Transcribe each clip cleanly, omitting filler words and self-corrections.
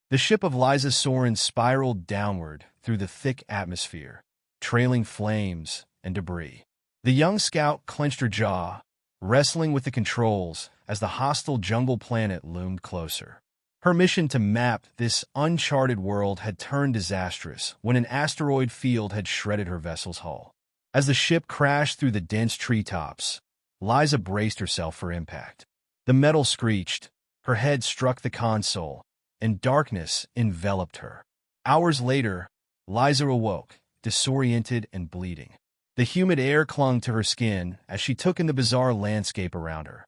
The ship of Liza Soren spiraled downward through the thick atmosphere, trailing flames and debris. The young scout clenched her jaw, wrestling with the controls as the hostile jungle planet loomed closer. Her mission to map this uncharted world had turned disastrous when an asteroid field had shredded her vessel's hull. As the ship crashed through the dense treetops, Liza braced herself for impact. The metal screeched, her head struck the console, and darkness enveloped her. Hours later, Liza awoke, disoriented and bleeding. The humid air clung to her skin as she took in the bizarre landscape around her.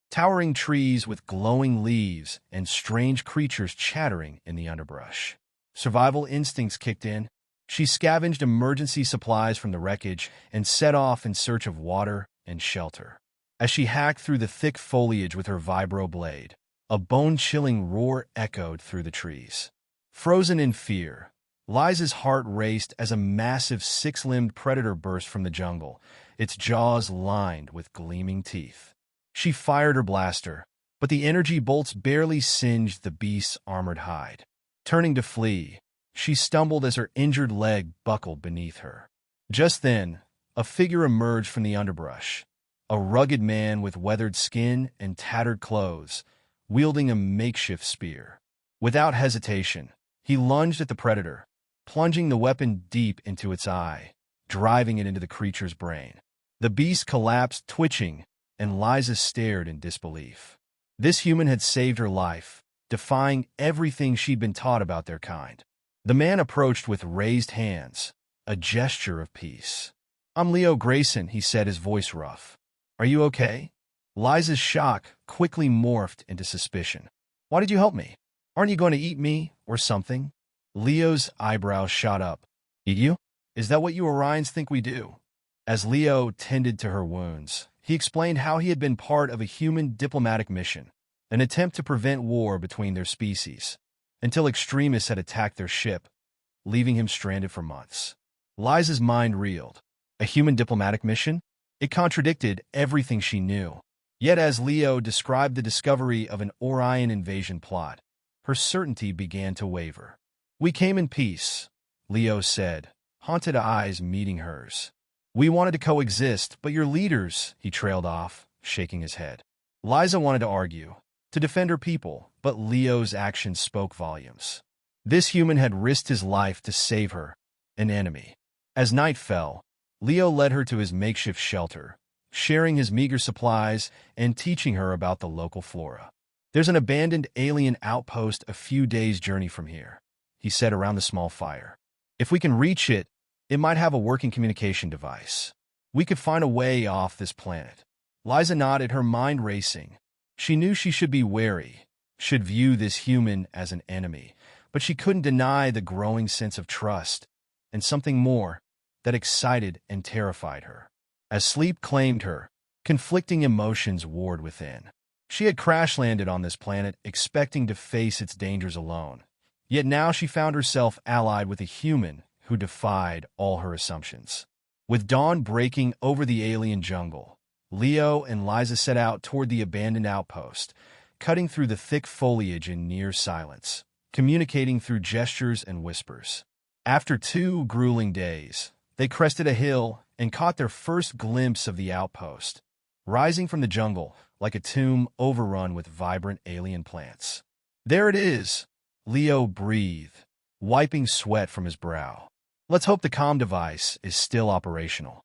Towering trees with glowing leaves and strange creatures chattering in the underbrush. Survival instincts kicked in. She scavenged emergency supplies from the wreckage and set off in search of water and shelter. As she hacked through the thick foliage with her vibro blade, a bone-chilling roar echoed through the trees. Frozen in fear, Liza's heart raced as a massive six-limbed predator burst from the jungle, its jaws lined with gleaming teeth. She fired her blaster, but the energy bolts barely singed the beast's armored hide. Turning to flee, she stumbled as her injured leg buckled beneath her. Just then, a figure emerged from the underbrush, a rugged man with weathered skin and tattered clothes, wielding a makeshift spear. Without hesitation, he lunged at the predator, plunging the weapon deep into its eye, driving it into the creature's brain. The beast collapsed, twitching, and Liza stared in disbelief. This human had saved her life, defying everything she'd been taught about their kind. The man approached with raised hands, a gesture of peace. "I'm Leo Grayson," he said, his voice rough. "Are you okay?" Liza's shock quickly morphed into suspicion. "Why did you help me? Aren't you going to eat me, or something?" Leo's eyebrows shot up. "Eat you? Is that what you Orions think we do?" As Leo tended to her wounds, he explained how he had been part of a human diplomatic mission, an attempt to prevent war between their species, until extremists had attacked their ship, leaving him stranded for months. Liza's mind reeled. A human diplomatic mission? It contradicted everything she knew. Yet as Leo described the discovery of an Orion invasion plot, her certainty began to waver. "We came in peace," Leo said, haunted eyes meeting hers. "We wanted to coexist, but your leaders," he trailed off, shaking his head. Liza wanted to argue, to defend her people, but Leo's actions spoke volumes. This human had risked his life to save her, an enemy. As night fell, Leo led her to his makeshift shelter, sharing his meager supplies and teaching her about the local flora. "There's an abandoned alien outpost a few days' journey from here," he said around the small fire. "If we can reach it, it might have a working communication device. We could find a way off this planet." Liza nodded, her mind racing. She knew she should be wary, should view this human as an enemy, but she couldn't deny the growing sense of trust, and something more, that excited and terrified her. As sleep claimed her, conflicting emotions warred within. She had crash-landed on this planet expecting to face its dangers alone, yet now she found herself allied with a human who defied all her assumptions. With dawn breaking over the alien jungle, Leo and Liza set out toward the abandoned outpost, cutting through the thick foliage in near silence, communicating through gestures and whispers. After 2 grueling days, they crested a hill and caught their first glimpse of the outpost, rising from the jungle like a tomb overrun with vibrant alien plants. "There it is," Leo breathed, wiping sweat from his brow. "Let's hope the comm device is still operational."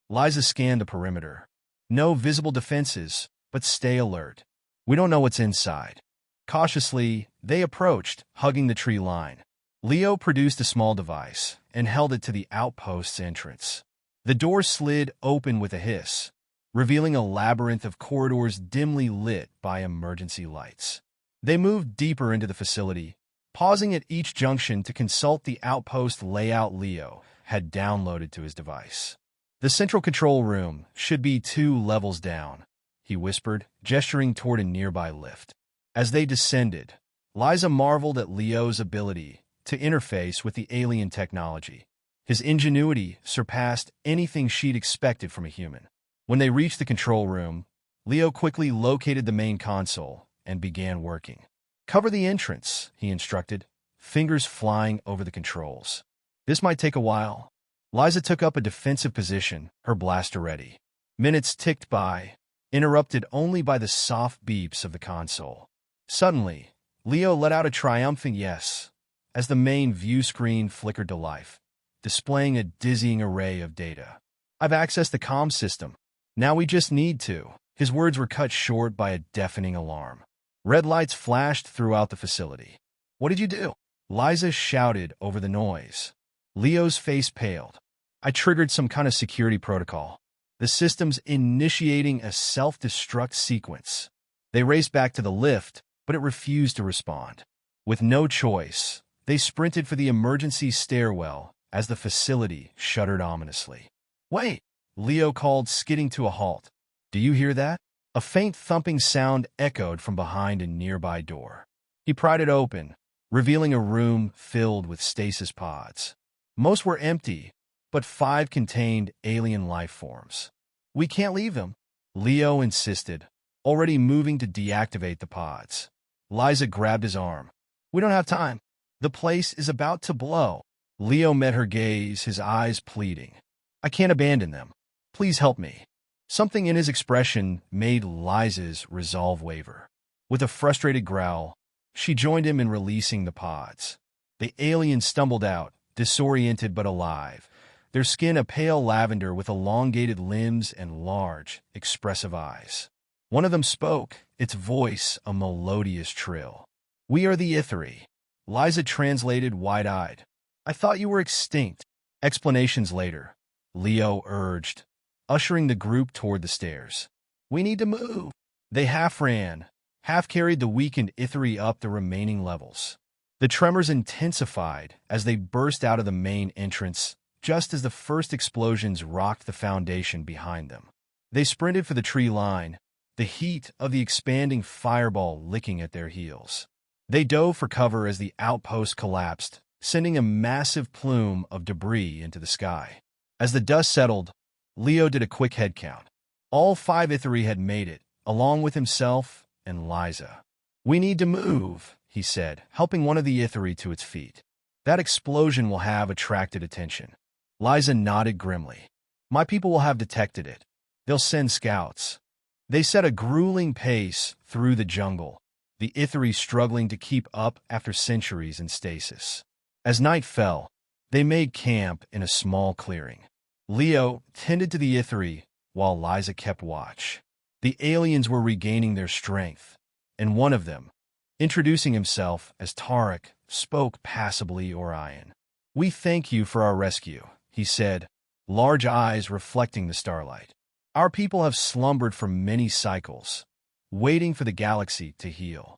Liza scanned the perimeter. No visible defenses, but stay alert. "We don't know what's inside." Cautiously, they approached, hugging the tree line. Leo produced a small device and held it to the outpost's entrance. The door slid open with a hiss, revealing a labyrinth of corridors dimly lit by emergency lights. They moved deeper into the facility, pausing at each junction to consult the outpost layout Leo had downloaded to his device. "The central control room should be 2 levels down," he whispered, gesturing toward a nearby lift. As they descended, Liza marveled at Leo's ability to interface with the alien technology. His ingenuity surpassed anything she'd expected from a human. When they reached the control room, Leo quickly located the main console and began working. Cover the entrance, he instructed, fingers flying over the controls. This might take a while. Liza took up a defensive position, her blaster ready. Minutes ticked by, interrupted only by the soft beeps of the console. Suddenly, Leo let out a triumphant yes, as the main view screen flickered to life, displaying a dizzying array of data. I've accessed the comm system. Now we just need to. His words were cut short by a deafening alarm. Red lights flashed throughout the facility. What did you do? Liza shouted over the noise. Leo's face paled. I triggered some kind of security protocol. The system's initiating a self-destruct sequence. They raced back to the lift, but it refused to respond. With no choice, they sprinted for the emergency stairwell as the facility shuddered ominously. Wait, Leo called, skidding to a halt. Do you hear that? A faint thumping sound echoed from behind a nearby door. He pried it open, revealing a room filled with stasis pods. Most were empty, but 5 contained alien life forms. We can't leave them, Leo insisted, already moving to deactivate the pods. Liza grabbed his arm. We don't have time. The place is about to blow. Leo met her gaze, his eyes pleading. I can't abandon them. Please help me. Something in his expression made Liza's resolve waver. With a frustrated growl, she joined him in releasing the pods. The aliens stumbled out, disoriented but alive, their skin a pale lavender with elongated limbs and large, expressive eyes. One of them spoke, its voice a melodious trill. We are the Ithri. Liza translated wide-eyed. I thought you were extinct. Explanations later, Leo urged, ushering the group toward the stairs. We need to move. They half ran, half carried the weakened Ithri up the remaining levels. The tremors intensified as they burst out of the main entrance, just as the first explosions rocked the foundation behind them. They sprinted for the tree line, the heat of the expanding fireball licking at their heels. They dove for cover as the outpost collapsed, sending a massive plume of debris into the sky. As the dust settled, Leo did a quick head count. All 5 Ithri had made it, along with himself and Liza. We need to move, he said, helping one of the Ithri to its feet. That explosion will have attracted attention. Liza nodded grimly. My people will have detected it. They'll send scouts. They set a grueling pace through the jungle, the Ithri struggling to keep up after centuries in stasis. As night fell, they made camp in a small clearing. Leo tended to the Ithri while Liza kept watch. The aliens were regaining their strength, and one of them, introducing himself as Tarek, spoke passably Orion. We thank you for our rescue, he said, large eyes reflecting the starlight. Our people have slumbered for many cycles, waiting for the galaxy to heal.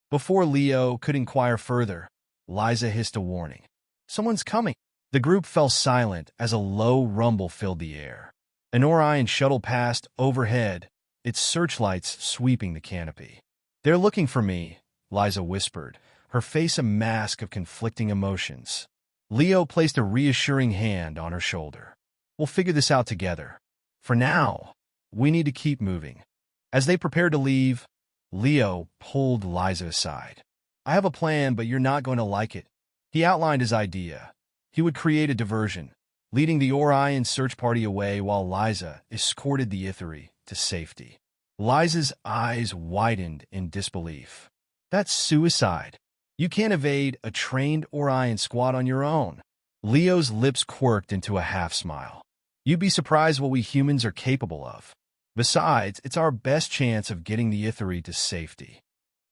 Before Leo could inquire further, Liza hissed a warning. Someone's coming. The group fell silent as a low rumble filled the air. An Orion shuttle passed overhead, its searchlights sweeping the canopy. They're looking for me, Liza whispered, her face a mask of conflicting emotions. Leo placed a reassuring hand on her shoulder. We'll figure this out together. For now, we need to keep moving. As they prepared to leave, Leo pulled Liza aside. I have a plan, but you're not going to like it. He outlined his idea. He would create a diversion, leading the Orion search party away while Liza escorted the Ithri to safety. Liza's eyes widened in disbelief. That's suicide. You can't evade a trained Orion squad on your own. Leo's lips quirked into a half-smile. You'd be surprised what we humans are capable of. Besides, it's our best chance of getting the Ithri to safety.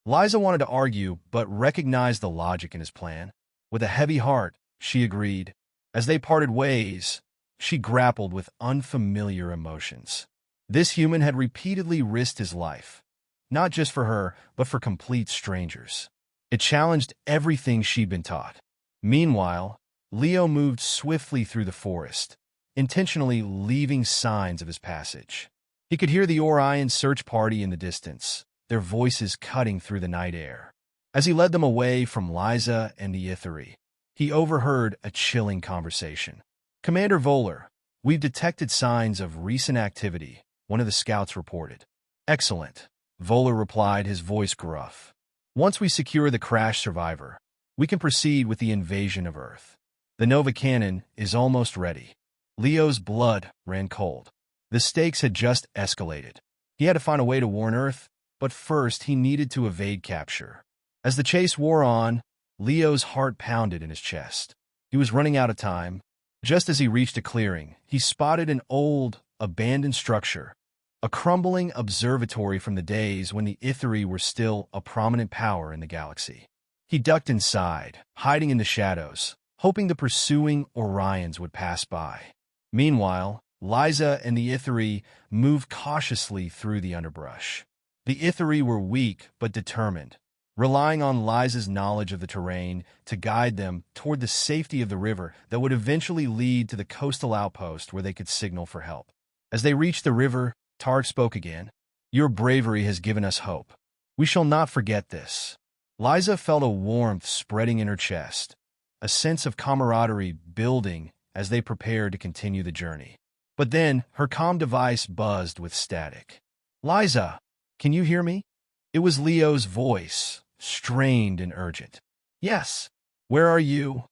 Liza wanted to argue, but recognized the logic in his plan. With a heavy heart, she agreed. As they parted ways, she grappled with unfamiliar emotions. This human had repeatedly risked his life, not just for her, but for complete strangers. It challenged everything she'd been taught. Meanwhile, Leo moved swiftly through the forest, intentionally leaving signs of his passage. He could hear the Orion search party in the distance, their voices cutting through the night air. As he led them away from Liza and the Ithri, he overheard a chilling conversation. Commander Voller, we've detected signs of recent activity, one of the scouts reported. Excellent, Voller replied, his voice gruff. Once we secure the crash survivor, we can proceed with the invasion of Earth. The Nova Cannon is almost ready. Leo's blood ran cold. The stakes had just escalated. He had to find a way to warn Earth, but first he needed to evade capture. As the chase wore on, Leo's heart pounded in his chest. He was running out of time. Just as he reached a clearing, he spotted an old, abandoned structure, a crumbling observatory from the days when the Ithri were still a prominent power in the galaxy. He ducked inside, hiding in the shadows, hoping the pursuing Orions would pass by. Meanwhile, Liza and the Ithri moved cautiously through the underbrush. The Ithri were weak but determined, relying on Liza's knowledge of the terrain to guide them toward the safety of the river that would eventually lead to the coastal outpost where they could signal for help. As they reached the river, Tark spoke again. "Your bravery has given us hope. We shall not forget this." Liza felt a warmth spreading in her chest, a sense of camaraderie building as they prepared to continue the journey. But then, her comm device buzzed with static. "Liza, can you hear me?" It was Leo's voice, strained and urgent. "Yes. Where are you?"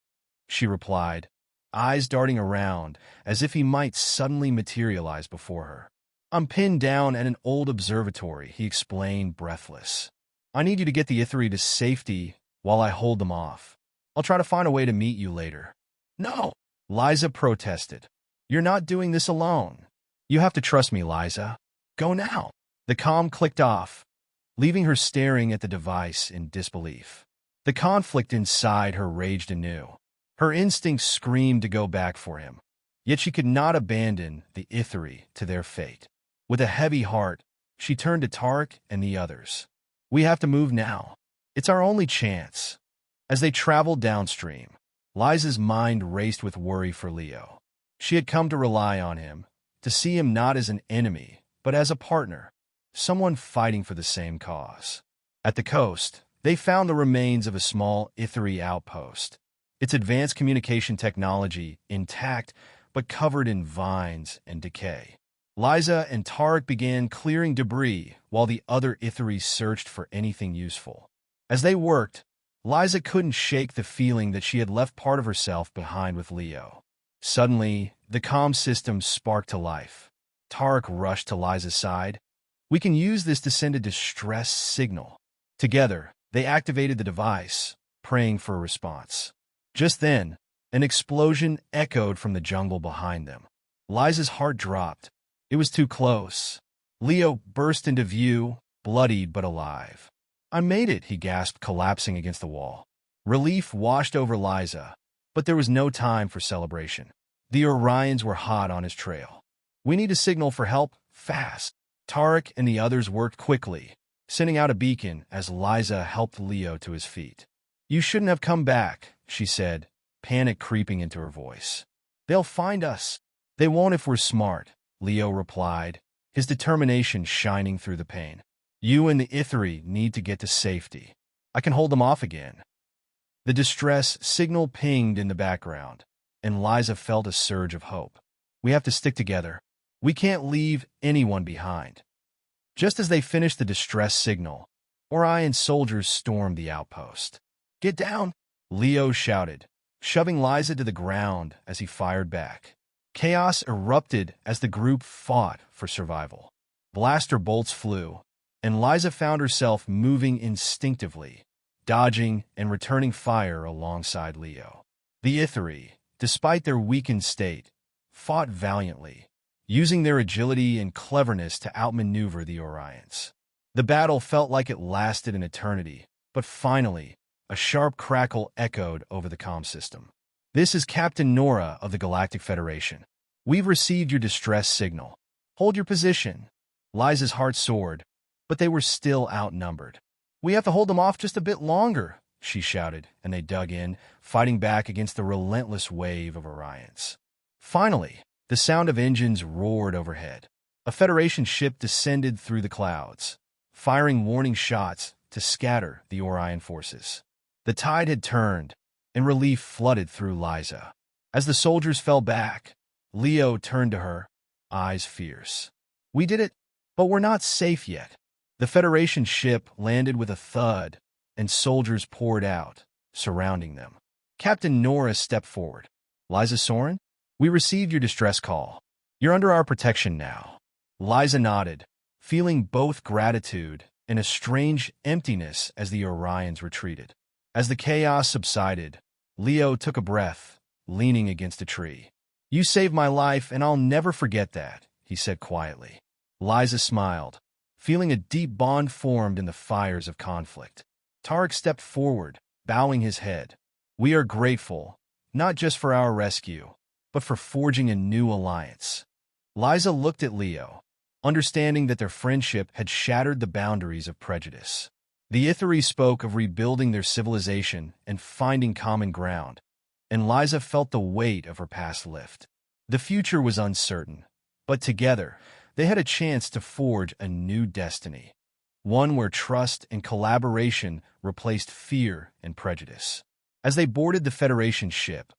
she replied, eyes darting around as if he might suddenly materialize before her. "I'm pinned down at an old observatory," he explained, breathless. "I need you to get the Ithri to safety while I hold them off. I'll try to find a way to meet you later." "No," Liza protested. "You're not doing this alone. You have to trust me, Liza. Go now." The comm clicked off, leaving her staring at the device in disbelief. The conflict inside her raged anew. Her instincts screamed to go back for him, yet she could not abandon the Ithri to their fate. With a heavy heart, she turned to Tark and the others. "We have to move now. It's our only chance." As they traveled downstream, Liza's mind raced with worry for Leo. She had come to rely on him, to see him not as an enemy, but as a partner, someone fighting for the same cause. At the coast, they found the remains of a small Ithri outpost, its advanced communication technology intact but covered in vines and decay. Liza and Tarek began clearing debris while the other Ithri searched for anything useful. As they worked, Liza couldn't shake the feeling that she had left part of herself behind with Leo. Suddenly, the comm system sparked to life. Tarek rushed to Liza's side. "We can use this to send a distress signal." Together, they activated the device, praying for a response. Just then, an explosion echoed from the jungle behind them. Liza's heart dropped. It was too close. Leo burst into view, bloodied but alive. "I made it," he gasped, collapsing against the wall. Relief washed over Liza, but there was no time for celebration. The Orions were hot on his trail. "We need a signal for help, fast." Tarek and the others worked quickly, sending out a beacon as Liza helped Leo to his feet. "You shouldn't have come back," she said, panic creeping into her voice. "They'll find us." "They won't if we're smart," Leo replied, his determination shining through the pain. "You and the Ithri need to get to safety. I can hold them off again." The distress signal pinged in the background, and Liza felt a surge of hope. "We have to stick together. We can't leave anyone behind." Just as they finished the distress signal, Orion soldiers stormed the outpost. "Get down!" Leo shouted, shoving Liza to the ground as he fired back. Chaos erupted as the group fought for survival. Blaster bolts flew, and Liza found herself moving instinctively, dodging and returning fire alongside Leo. The Ithri, despite their weakened state, fought valiantly, using their agility and cleverness to outmaneuver the Orions. The battle felt like it lasted an eternity, but finally, a sharp crackle echoed over the comm system. "This is Captain Nora of the Galactic Federation. We've received your distress signal. Hold your position." Liza's heart soared, but they were still outnumbered. "We have to hold them off just a bit longer," she shouted, and they dug in, fighting back against the relentless wave of Orions. Finally, the sound of engines roared overhead. A Federation ship descended through the clouds, firing warning shots to scatter the Orion forces. The tide had turned, and relief flooded through Liza. As the soldiers fell back, Leo turned to her, eyes fierce. "We did it, but we're not safe yet." The Federation ship landed with a thud, and soldiers poured out, surrounding them. Captain Nora stepped forward. "Liza Soren, we received your distress call. You're under our protection now." Liza nodded, feeling both gratitude and a strange emptiness as the Orions retreated. As the chaos subsided, Leo took a breath, leaning against a tree. "You saved my life, and I'll never forget that," he said quietly. Liza smiled, feeling a deep bond formed in the fires of conflict. Tarek stepped forward, bowing his head. "We are grateful, not just for our rescue, but for forging a new alliance." Liza looked at Leo, understanding that their friendship had shattered the boundaries of prejudice. The Ithari spoke of rebuilding their civilization and finding common ground, and Liza felt the weight of her past lift. The future was uncertain, but together, they had a chance to forge a new destiny, one where trust and collaboration replaced fear and prejudice. As they boarded the Federation ship,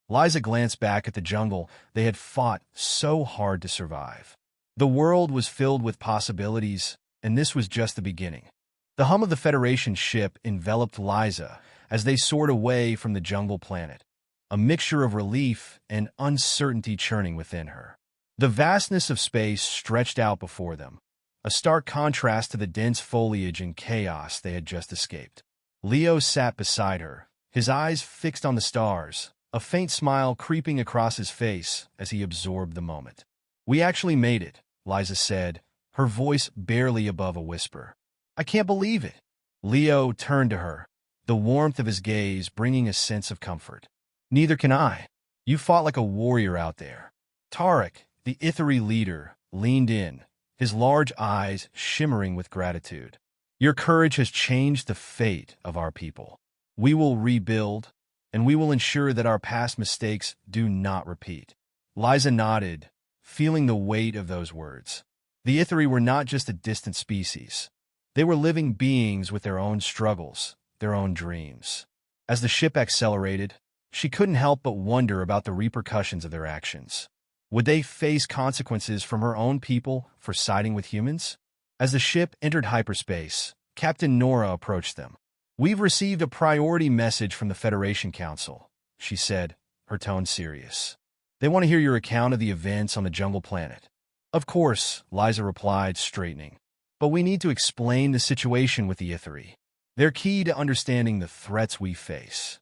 Liza glanced back at the jungle they had fought so hard to survive. The world was filled with possibilities, and this was just the beginning. The hum of the Federation ship enveloped Liza as they soared away from the jungle planet, a mixture of relief and uncertainty churning within her. The vastness of space stretched out before them, a stark contrast to the dense foliage and chaos they had just escaped. Leo sat beside her, his eyes fixed on the stars, a faint smile creeping across his face as he absorbed the moment. "We actually made it," Liza said, her voice barely above a whisper. "I can't believe it." Leo turned to her, the warmth of his gaze bringing a sense of comfort. "Neither can I. You fought like a warrior out there." Tarek, the Ithari leader, leaned in, his large eyes shimmering with gratitude. "Your courage has changed the fate of our people. We will rebuild, and we will ensure that our past mistakes do not repeat." Liza nodded, feeling the weight of those words. The Ithari were not just a distant species. They were living beings with their own struggles, their own dreams. As the ship accelerated, she couldn't help but wonder about the repercussions of their actions. Would they face consequences from her own people for siding with humans? As the ship entered hyperspace, Captain Nora approached them. "We've received a priority message from the Federation Council," she said, her tone serious. "They want to hear your account of the events on the jungle planet." "Of course," Liza replied, straightening. "But we need to explain the situation with the Ithari. They're key to understanding the threats we face."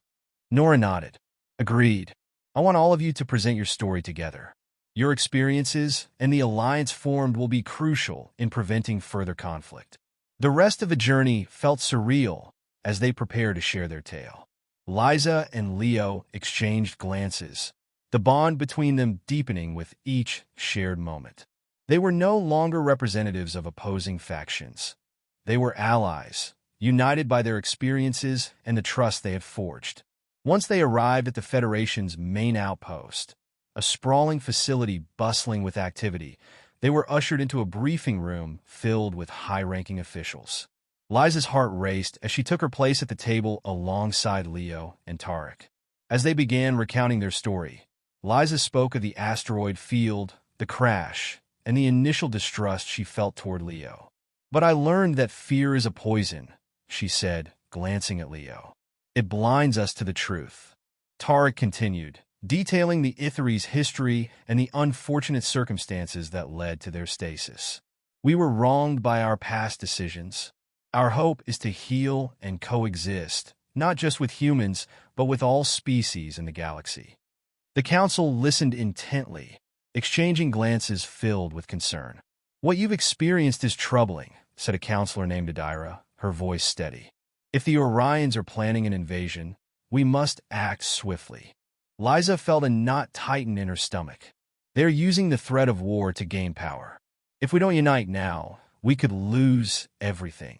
Nora nodded. "Agreed. I want all of you to present your story together. Your experiences and the alliance formed will be crucial in preventing further conflict." The rest of the journey felt surreal as they prepared to share their tale. Liza and Leo exchanged glances, the bond between them deepening with each shared moment. They were no longer representatives of opposing factions. They were allies, united by their experiences and the trust they had forged. Once they arrived at the Federation's main outpost, a sprawling facility bustling with activity, they were ushered into a briefing room filled with high-ranking officials. Liza's heart raced as she took her place at the table alongside Leo and Tarek. As they began recounting their story, Liza spoke of the asteroid field, the crash, and the initial distrust she felt toward Leo. "But I learned that fear is a poison," she said, glancing at Leo. "It blinds us to the truth." Tarek continued, detailing the Ithari's history and the unfortunate circumstances that led to their stasis. "We were wronged by our past decisions. Our hope is to heal and coexist, not just with humans, but with all species in the galaxy." The council listened intently, exchanging glances filled with concern. "What you've experienced is troubling," said a counselor named Adira, her voice steady. "If the Orions are planning an invasion, we must act swiftly." Liza felt a knot tighten in her stomach. They're using the threat of war to gain power. If we don't unite now, we could lose everything.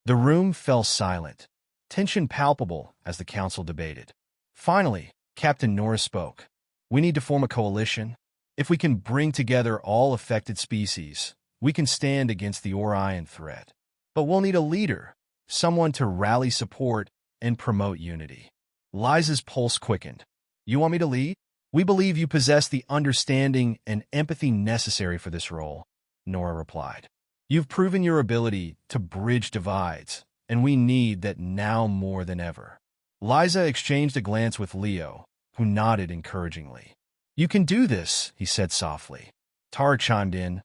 The room fell silent, tension palpable as the council debated. Finally, Captain Nora spoke. "We need to form a coalition. If we can bring together all affected species, we can stand against the Orion threat. But we'll need a leader, someone to rally support and promote unity." Liza's pulse quickened. "You want me to lead?" "We believe you possess the understanding and empathy necessary for this role," Nora replied. "You've proven your ability to bridge divides, and we need that now more than ever." Liza exchanged a glance with Leo, who nodded encouragingly. "You can do this," he said softly. Tarek chimed in,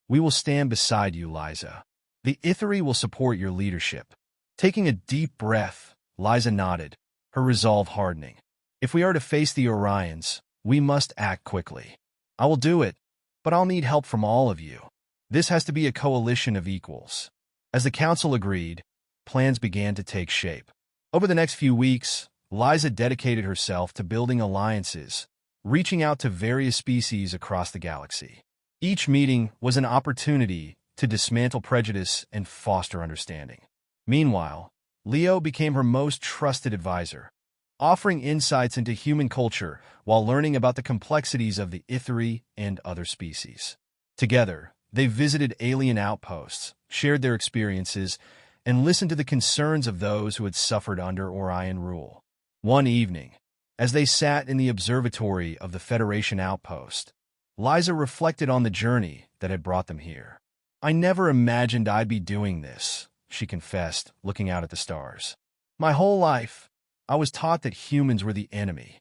"We will stand beside you, Liza. The Ithari will support your leadership." Taking a deep breath, Liza nodded, her resolve hardening. "If we are to face the Orions, we must act quickly. I will do it, but I'll need help from all of you. This has to be a coalition of equals." As the council agreed, plans began to take shape. Over the next few weeks, Liza dedicated herself to building alliances, reaching out to various species across the galaxy. Each meeting was an opportunity to dismantle prejudice and foster understanding. Meanwhile, Leo became her most trusted advisor, offering insights into human culture while learning about the complexities of the Ithari and other species. Together, they visited alien outposts, shared their experiences, and listened to the concerns of those who had suffered under Orion rule. One evening, as they sat in the observatory of the Federation outpost, Liza reflected on the journey that had brought them here. "I never imagined I'd be doing this," she confessed, looking out at the stars. "My whole life, I was taught that humans were the enemy."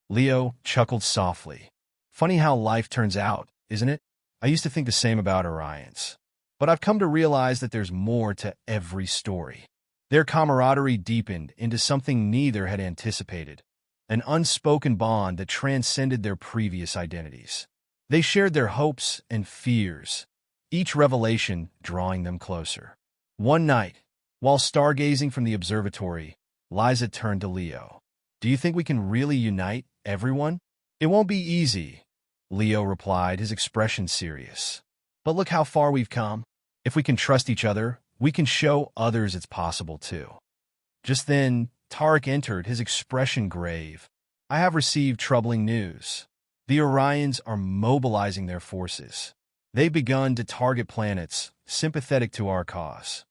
Leo chuckled softly. "Funny how life turns out, isn't it? I used to think the same about Orions. But I've come to realize that there's more to every story." Their camaraderie deepened into something neither had anticipated, an unspoken bond that transcended their previous identities. They shared their hopes and fears, each revelation drawing them closer. One night, while stargazing from the observatory, Liza turned to Leo. "Do you think we can really unite everyone?" "It won't be easy," Leo replied, his expression serious. "But look how far we've come. If we can trust each other, we can show others it's possible too." Just then, Tarek entered, his expression grave. "I have received troubling news. The Orions are mobilizing their forces. They've begun to target planets sympathetic to our cause."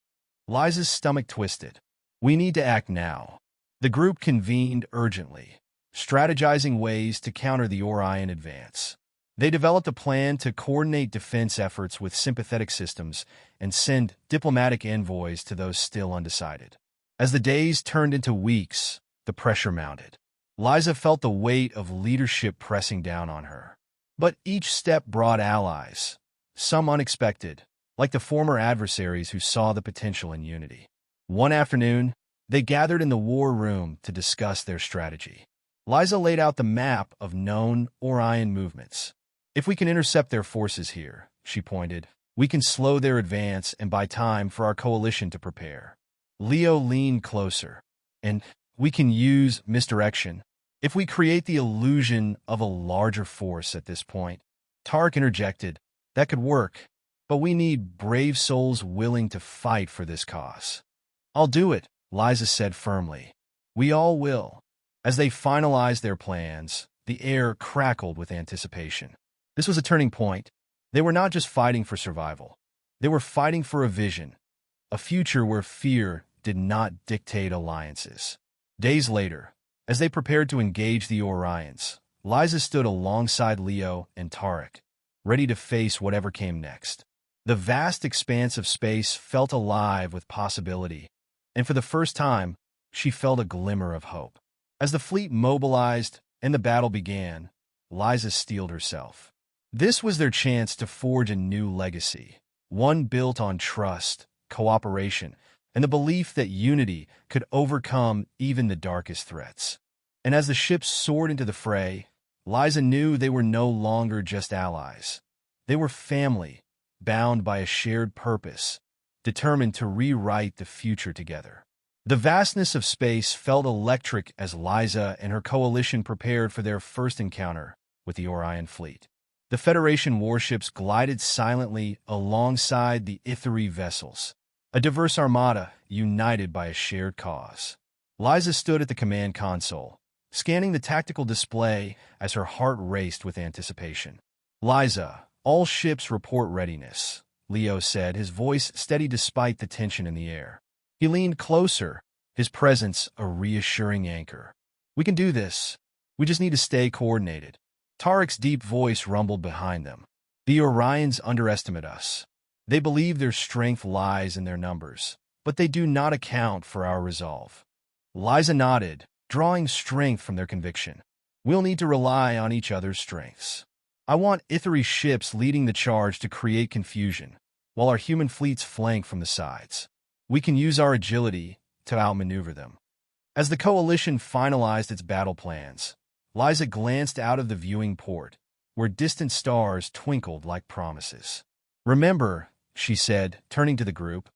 Liza's stomach twisted. "We need to act now." The group convened urgently, strategizing ways to counter the Orion advance. They developed a plan to coordinate defense efforts with sympathetic systems and send diplomatic envoys to those still undecided. As the days turned into weeks, the pressure mounted. Liza felt the weight of leadership pressing down on her. But each step brought allies, some unexpected, like the former adversaries who saw the potential in unity. One afternoon, they gathered in the war room to discuss their strategy. Liza laid out the map of known Orion movements. "If we can intercept their forces here," she pointed, "we can slow their advance and buy time for our coalition to prepare." Leo leaned closer. "And we can use misdirection. If we create the illusion of a larger force at this point," Tarek interjected, "that could work, but we need brave souls willing to fight for this cause." "I'll do it," Liza said firmly. "We all will." As they finalized their plans, the air crackled with anticipation. This was a turning point. They were not just fighting for survival. They were fighting for a vision, a future where fear did not dictate alliances. Days later, as they prepared to engage the Orions, Liza stood alongside Leo and Tarek, ready to face whatever came next. The vast expanse of space felt alive with possibility, and for the first time, she felt a glimmer of hope. As the fleet mobilized and the battle began, Liza steeled herself. This was their chance to forge a new legacy, one built on trust, cooperation, and the belief that unity could overcome even the darkest threats. And as the ships soared into the fray, Liza knew they were no longer just allies. They were family, bound by a shared purpose, determined to rewrite the future together. The vastness of space felt electric as Liza and her coalition prepared for their first encounter with the Orion fleet. The Federation warships glided silently alongside the Ithari vessels, a diverse armada united by a shared cause. Liza stood at the command console, scanning the tactical display as her heart raced with anticipation. "Liza, all ships report readiness," Leo said, his voice steady despite the tension in the air. He leaned closer, his presence a reassuring anchor. "We can do this. We just need to stay coordinated." Tarek's deep voice rumbled behind them. "The Orions underestimate us. They believe their strength lies in their numbers, but they do not account for our resolve. Liza nodded, drawing strength from their conviction. We'll need to rely on each other's strengths. I want Ithari ships leading the charge to create confusion, while our human fleets flank from the sides. We can use our agility to outmaneuver them. As the coalition finalized its battle plans, Liza glanced out of the viewing port, where distant stars twinkled like promises. Remember, she said, turning to the group,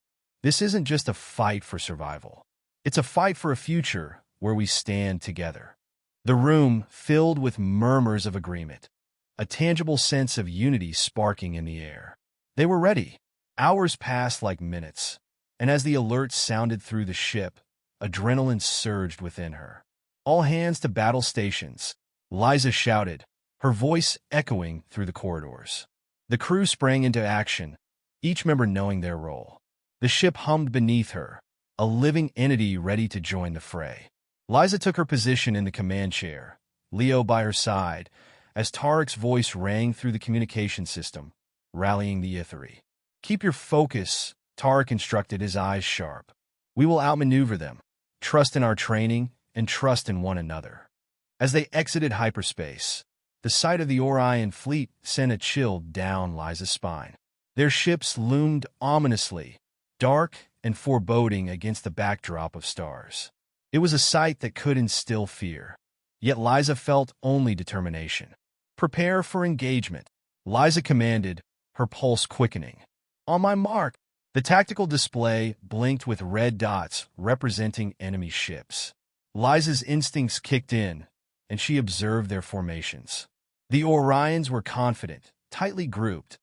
this isn't just a fight for survival. It's a fight for a future where we stand together. The room filled with murmurs of agreement, a tangible sense of unity sparking in the air. They were ready. Hours passed like minutes, and as the alert sounded through the ship, adrenaline surged within her. All hands to battle stations, Liza shouted, her voice echoing through the corridors. The crew sprang into action, each member knowing their role. The ship hummed beneath her, a living entity ready to join the fray. Liza took her position in the command chair, Leo by her side, as Tarek's voice rang through the communication system, rallying the Ithari. Keep your focus, Tarek instructed, his eyes sharp. We will outmaneuver them. Trust in our training and trust in one another. As they exited hyperspace, the sight of the Orion fleet sent a chill down Liza's spine. Their ships loomed ominously, dark and foreboding against the backdrop of stars. It was a sight that could instill fear, yet Liza felt only determination. Prepare for engagement, Liza commanded, her pulse quickening. On my mark, the tactical display blinked with red dots representing enemy ships. Liza's instincts kicked in, and she observed their formations. The Orions were confident, tightly grouped,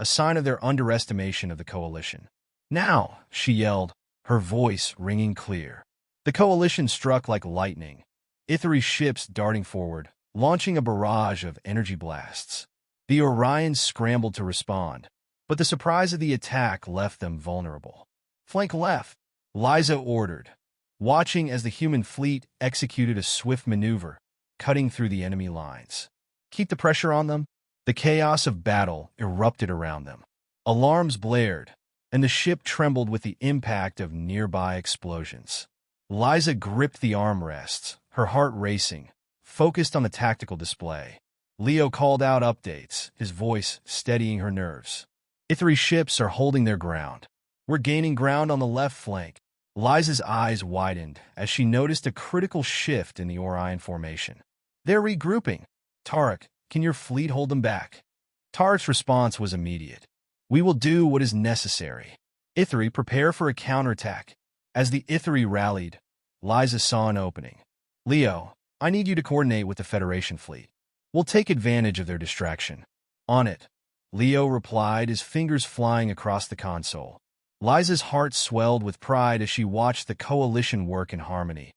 a sign of their underestimation of the coalition. Now, she yelled, her voice ringing clear. The coalition struck like lightning, Ithari ships darting forward, launching a barrage of energy blasts. The Orions scrambled to respond, but the surprise of the attack left them vulnerable. Flank left, Liza ordered, watching as the human fleet executed a swift maneuver, cutting through the enemy lines. Keep the pressure on them. The chaos of battle erupted around them. Alarms blared, and the ship trembled with the impact of nearby explosions. Liza gripped the armrests, her heart racing, focused on the tactical display. Leo called out updates, his voice steadying her nerves. Ithari ships are holding their ground. We're gaining ground on the left flank. Liza's eyes widened as she noticed a critical shift in the Orion formation. They're regrouping. Tarek, can your fleet hold them back? Tarek's response was immediate. We will do what is necessary. Ithari, prepare for a counterattack. As the Ithari rallied, Liza saw an opening. Leo, I need you to coordinate with the Federation fleet. We'll take advantage of their distraction. On it, Leo replied, his fingers flying across the console. Liza's heart swelled with pride as she watched the coalition work in harmony,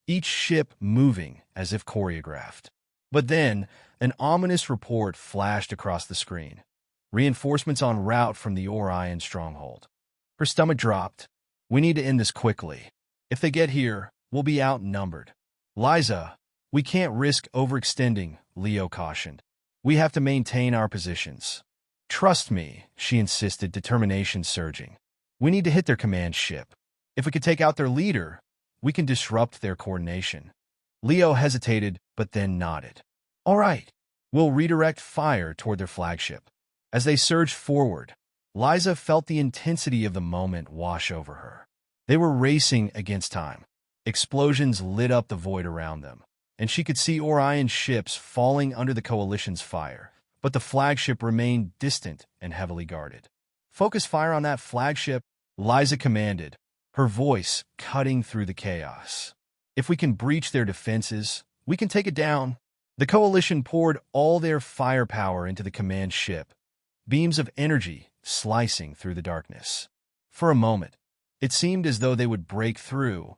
each ship moving as if choreographed. But then, an ominous report flashed across the screen. Reinforcements en route from the Orion stronghold. Her stomach dropped. We need to end this quickly. If they get here, we'll be outnumbered. Liza, we can't risk overextending, Leo cautioned. We have to maintain our positions. Trust me, she insisted, determination surging. We need to hit their command ship. If we could take out their leader, we can disrupt their coordination. Leo hesitated, but then nodded. All right, we'll redirect fire toward their flagship. As they surged forward, Liza felt the intensity of the moment wash over her. They were racing against time. Explosions lit up the void around them, and she could see Orion ships falling under the coalition's fire, but the flagship remained distant and heavily guarded. Focus fire on that flagship, Liza commanded, her voice cutting through the chaos. If we can breach their defenses, we can take it down. The coalition poured all their firepower into the command ship, beams of energy slicing through the darkness. For a moment, it seemed as though they would break through,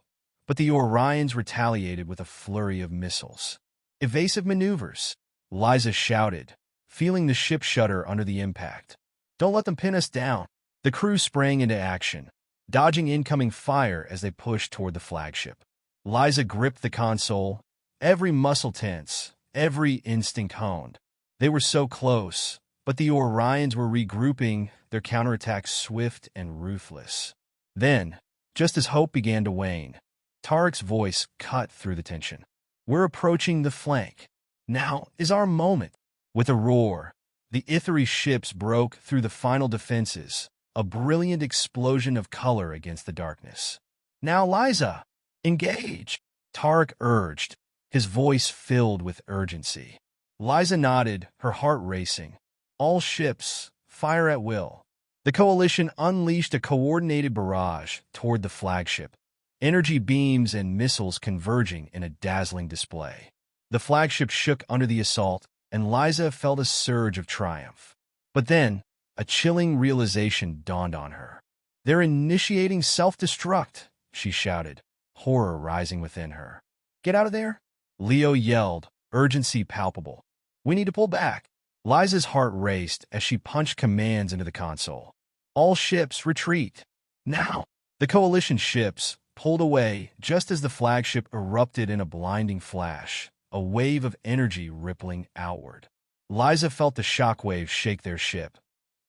but the Orions retaliated with a flurry of missiles. Evasive maneuvers, Liza shouted, feeling the ship shudder under the impact. Don't let them pin us down. The crew sprang into action, dodging incoming fire as they pushed toward the flagship. Liza gripped the console, every muscle tense, every instinct honed. They were so close, but the Orions were regrouping, their counterattack swift and ruthless. Then, Just as hope began to wane, Tarek's voice cut through the tension. "We're approaching the flank. Now is our moment." With a roar, the Ithari ships broke through the final defenses, a brilliant explosion of color against the darkness. "Now, Liza, engage!" Tarek urged, his voice filled with urgency. Liza nodded, her heart racing. "All ships, fire at will." The Coalition unleashed a coordinated barrage toward the flagship, energy beams and missiles converging in a dazzling display. The flagship shook under the assault, and Liza felt a surge of triumph. But then, a chilling realization dawned on her. "They're initiating self-destruct," she shouted, horror rising within her. "Get out of there!" Leo yelled, urgency palpable. "We need to pull back." Liza's heart raced as she punched commands into the console. "All ships, retreat! Now!" The Coalition ships pulled away just as the flagship erupted in a blinding flash, a wave of energy rippling outward. Liza felt the shockwaves shake their ship,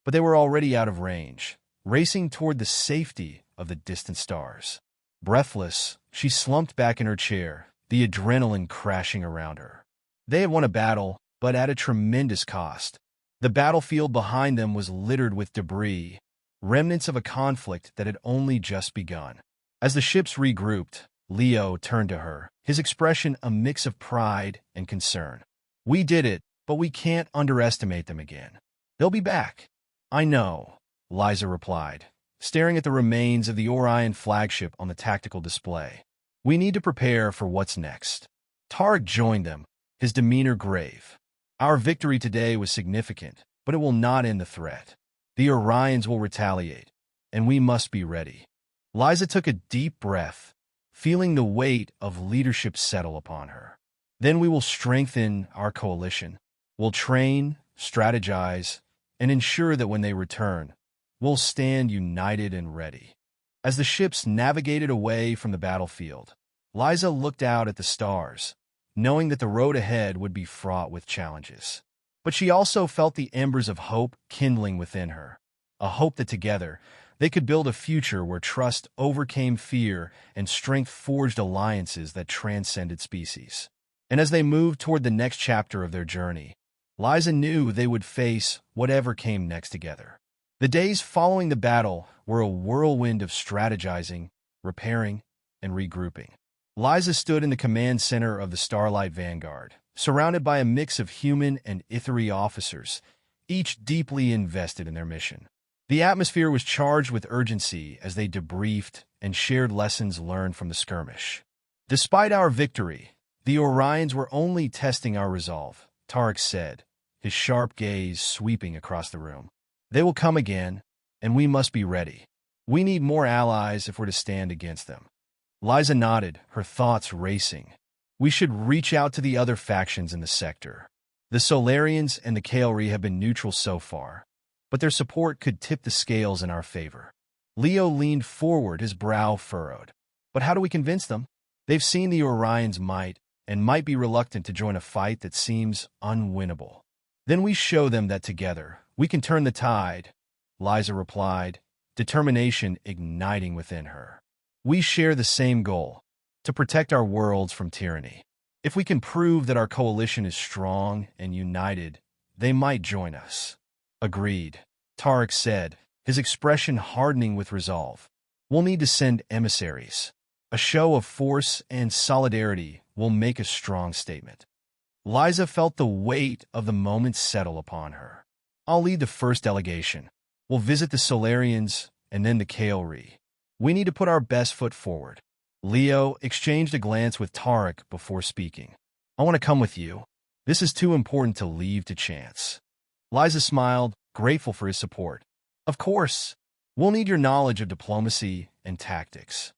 but they were already out of range, racing toward the safety of the distant stars. Breathless, she slumped back in her chair, the adrenaline crashing around her. They had won a battle, but at a tremendous cost. The battlefield behind them was littered with debris, remnants of a conflict that had only just begun. As the ships regrouped, Leo turned to her, his expression a mix of pride and concern. "We did it, but we can't underestimate them again. They'll be back." "I know," Liza replied, staring at the remains of the Orion flagship on the tactical display. "We need to prepare for what's next." Tarek joined them, his demeanor grave. "Our victory today was significant, but it will not end the threat. The Orions will retaliate, and we must be ready." Liza took a deep breath, feeling the weight of leadership settle upon her. "Then we will strengthen our coalition. We'll train, strategize, and ensure that when they return, we'll stand united and ready." As the ships navigated away from the battlefield, Liza looked out at the stars, knowing that the road ahead would be fraught with challenges. But she also felt the embers of hope kindling within her, a hope that together they could build a future where trust overcame fear and strength forged alliances that transcended species. And as they moved toward the next chapter of their journey, Liza knew they would face whatever came next together. The days following the battle were a whirlwind of strategizing, repairing, and regrouping. Liza stood in the command center of the Starlight Vanguard, surrounded by a mix of human and Ithari officers, each deeply invested in their mission. The atmosphere was charged with urgency as they debriefed and shared lessons learned from the skirmish. "Despite our victory, the Orions were only testing our resolve," Tarek said, his sharp gaze sweeping across the room. "They will come again, and we must be ready. We need more allies if we're to stand against them." Liza nodded, her thoughts racing. "We should reach out to the other factions in the sector. The Solarians and the Kael'ri have been neutral so far, but their support could tip the scales in our favor." Leo leaned forward, his brow furrowed. "But how do we convince them? They've seen the Orion's might and might be reluctant to join a fight that seems unwinnable." "Then we show them that together we can turn the tide," Liza replied, determination igniting within her. "We share the same goal, to protect our worlds from tyranny. If we can prove that our coalition is strong and united, they might join us." "Agreed," Tarek said, his expression hardening with resolve. "We'll need to send emissaries. A show of force and solidarity will make a strong statement." Liza felt the weight of the moment settle upon her. "I'll lead the first delegation. We'll visit the Solarians and then the Kael'ri. We need to put our best foot forward." Leo exchanged a glance with Tarek before speaking. "I want to come with you. This is too important to leave to chance." Liza smiled, grateful for his support. "Of course. We'll need your knowledge of diplomacy and tactics."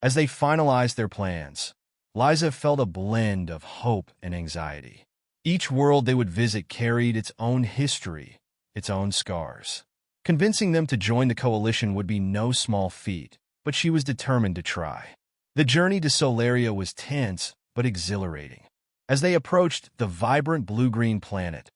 As they finalized their plans, Liza felt a blend of hope and anxiety. Each world they would visit carried its own history, its own scars. Convincing them to join the coalition would be no small feat, but she was determined to try. The journey to Solaria was tense but exhilarating. As they approached the vibrant blue-green planet,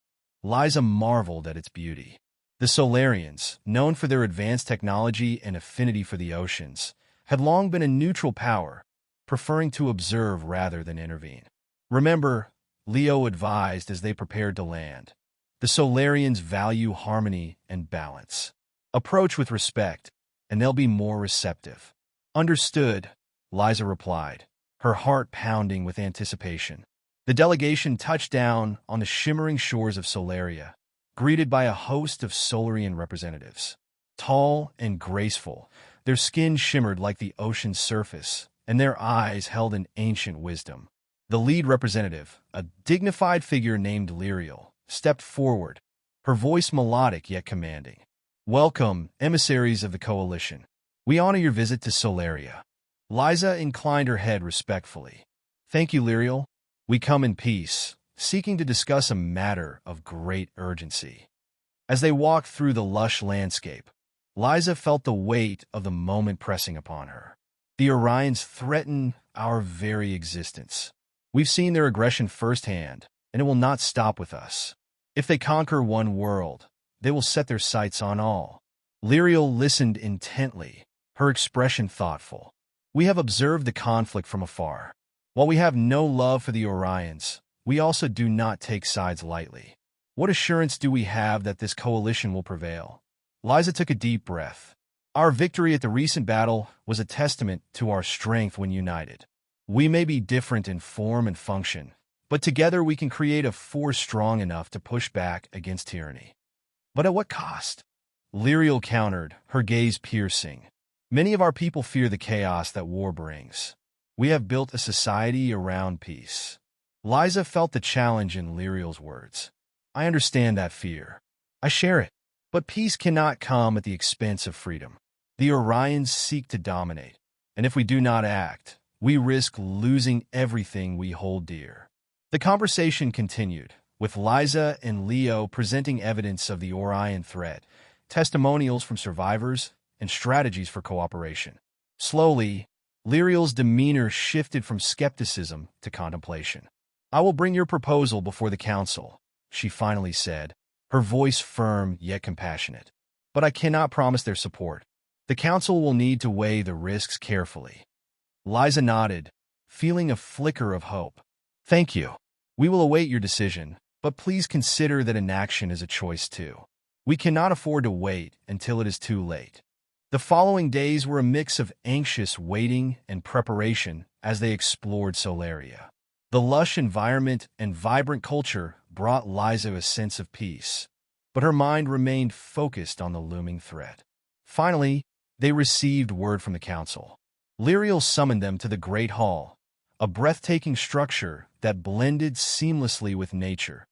Liza marveled at its beauty. The Solarians, known for their advanced technology and affinity for the oceans, had long been a neutral power, preferring to observe rather than intervene. Remember, Leo advised as they prepared to land, the Solarians value harmony and balance. Approach with respect, and they'll be more receptive. Understood, Liza replied, her heart pounding with anticipation. The delegation touched down on the shimmering shores of Solaria, greeted by a host of Solarian representatives. Tall and graceful, their skin shimmered like the ocean's surface, and their eyes held an ancient wisdom. The lead representative, a dignified figure named Lyriel, stepped forward, her voice melodic yet commanding. Welcome, emissaries of the Coalition. We honor your visit to Solaria. Liza inclined her head respectfully. Thank you, Lyriel. We come in peace, seeking to discuss a matter of great urgency. As they walked through the lush landscape, Liza felt the weight of the moment pressing upon her. The Orions threaten our very existence. We've seen their aggression firsthand, and it will not stop with us. If they conquer one world, they will set their sights on all. Lyriel listened intently, her expression thoughtful. We have observed the conflict from afar. While we have no love for the Orions, we also do not take sides lightly. What assurance do we have that this coalition will prevail? Liza took a deep breath. Our victory at the recent battle was a testament to our strength when united. We may be different in form and function, but together we can create a force strong enough to push back against tyranny. But at what cost? Lyriel countered, her gaze piercing. Many of our people fear the chaos that war brings. We have built a society around peace. Liza felt the challenge in Lyriel's words. I understand that fear. I share it. But peace cannot come at the expense of freedom. The Orions seek to dominate, and if we do not act, we risk losing everything we hold dear. The conversation continued, with Liza and Leo presenting evidence of the Orion threat, testimonials from survivors, and strategies for cooperation. Slowly, Lyriel's demeanor shifted from skepticism to contemplation. I will bring your proposal before the council, she finally said, her voice firm yet compassionate. But I cannot promise their support. The council will need to weigh the risks carefully. Liza nodded, feeling a flicker of hope. Thank you. We will await your decision, but please consider that inaction is a choice too. We cannot afford to wait until it is too late. The following days were a mix of anxious waiting and preparation as they explored Solaria. The lush environment and vibrant culture brought Liza a sense of peace, but her mind remained focused on the looming threat. Finally, they received word from the council. Lyriel summoned them to the Great Hall, a breathtaking structure that blended seamlessly with nature,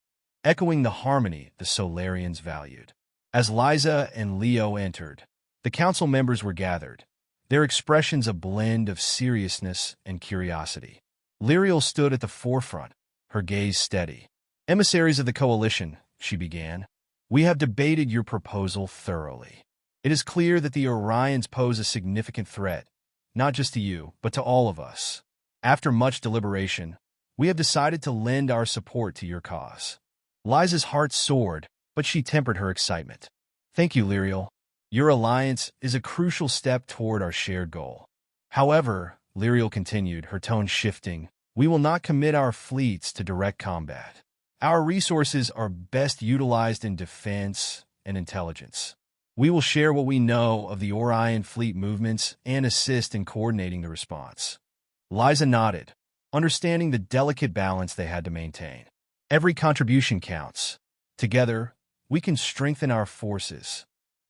echoing the harmony the Solarians valued. As Liza and Leo entered, the council members were gathered, their expressions a blend of seriousness and curiosity. Lyriel stood at the forefront, her gaze steady. Emissaries of the Coalition, she began, we have debated your proposal thoroughly. It is clear that the Orions pose a significant threat, not just to you, but to all of us. After much deliberation, we have decided to lend our support to your cause. Liza's heart soared, but she tempered her excitement. Thank you, Lyriel. Your alliance is a crucial step toward our shared goal. However, Lyriel continued, her tone shifting, we will not commit our fleets to direct combat. Our resources are best utilized in defense and intelligence. We will share what we know of the Orion fleet movements and assist in coordinating the response. Liza nodded, understanding the delicate balance they had to maintain. Every contribution counts. Together, we can strengthen our forces.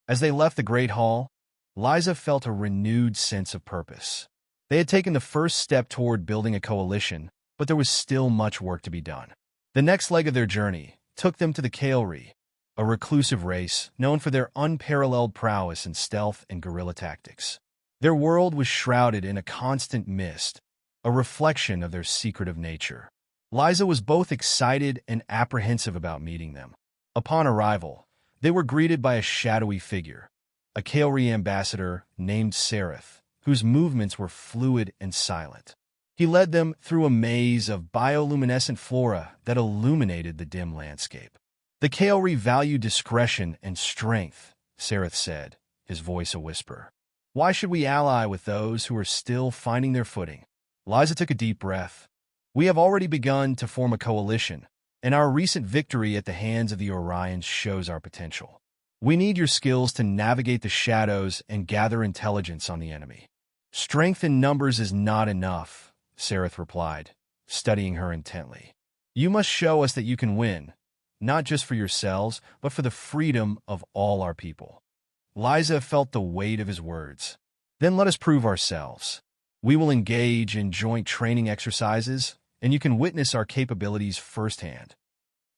As they left the Great Hall, Liza felt a renewed sense of purpose. They had taken the first step toward building a coalition, but there was still much work to be done. The next leg of their journey took them to the Kael'ri, a reclusive race known for their unparalleled prowess in stealth and guerrilla tactics. Their world was shrouded in a constant mist, a reflection of their secretive nature. Liza was both excited and apprehensive about meeting them. Upon arrival, they were greeted by a shadowy figure, a Kael'ri ambassador named Sereth, whose movements were fluid and silent. He led them through a maze of bioluminescent flora that illuminated the dim landscape. The Kael'ri value discretion and strength, Sereth said, his voice a whisper. Why should we ally with those who are still finding their footing? Liza took a deep breath. We have already begun to form a coalition, and our recent victory at the hands of the Orions shows our potential. We need your skills to navigate the shadows and gather intelligence on the enemy. Strength in numbers is not enough, Sereth replied, studying her intently. You must show us that you can win, not just for yourselves, but for the freedom of all our people. Liza felt the weight of his words. Then let us prove ourselves. We will engage in joint training exercises, and you can witness our capabilities firsthand.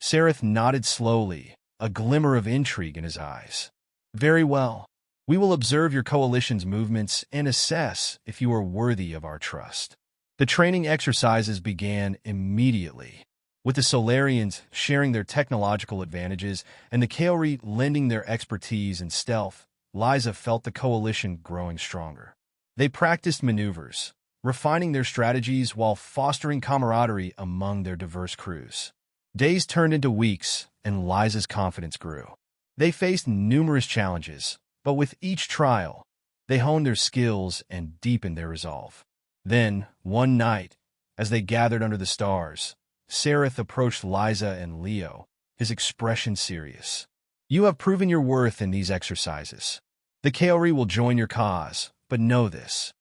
Sereth nodded slowly, a glimmer of intrigue in his eyes. Very well. We will observe your coalition's movements and assess if you are worthy of our trust. The training exercises began immediately, with the Solarians sharing their technological advantages and the Kaori lending their expertise in stealth. Liza felt the coalition growing stronger. They practiced maneuvers, refining their strategies while fostering camaraderie among their diverse crews. Days turned into weeks, and Liza's confidence grew. They faced numerous challenges, but with each trial, they honed their skills and deepened their resolve. Then, one night, as they gathered under the stars, Sereth approached Liza and Leo, his expression serious. You have proven your worth in these exercises. The Kaori will join your cause, but know this.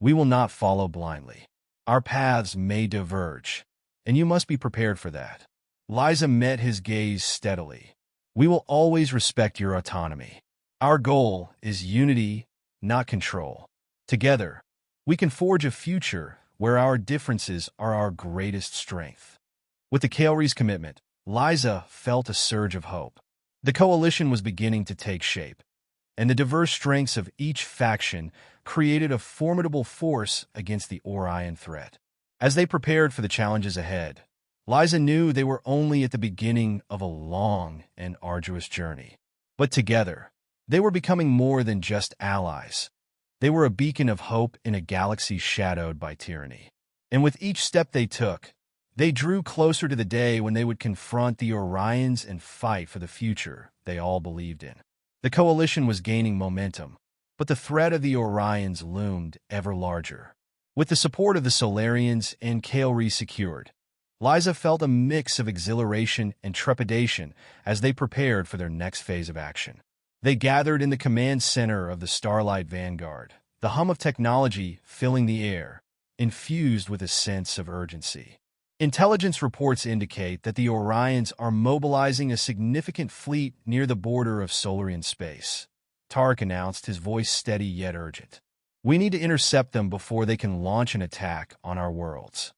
We will not follow blindly. Our paths may diverge, and you must be prepared for that. Liza met his gaze steadily. We will always respect your autonomy. Our goal is unity, not control. Together, we can forge a future where our differences are our greatest strength. With the Kaori's commitment, Liza felt a surge of hope. The coalition was beginning to take shape, and the diverse strengths of each faction created a formidable force against the Orion threat. As they prepared for the challenges ahead, Liza knew they were only at the beginning of a long and arduous journey. But together, they were becoming more than just allies. They were a beacon of hope in a galaxy shadowed by tyranny. And with each step they took, they drew closer to the day when they would confront the Orions and fight for the future they all believed in. The coalition was gaining momentum, but the threat of the Orions loomed ever larger. With the support of the Solarians and Kaori secured, Liza felt a mix of exhilaration and trepidation as they prepared for their next phase of action. They gathered in the command center of the Starlight Vanguard, the hum of technology filling the air, infused with a sense of urgency. Intelligence reports indicate that the Orions are mobilizing a significant fleet near the border of Solarian space. Tark announced, his voice steady yet urgent. We need to intercept them before they can launch an attack on our worlds.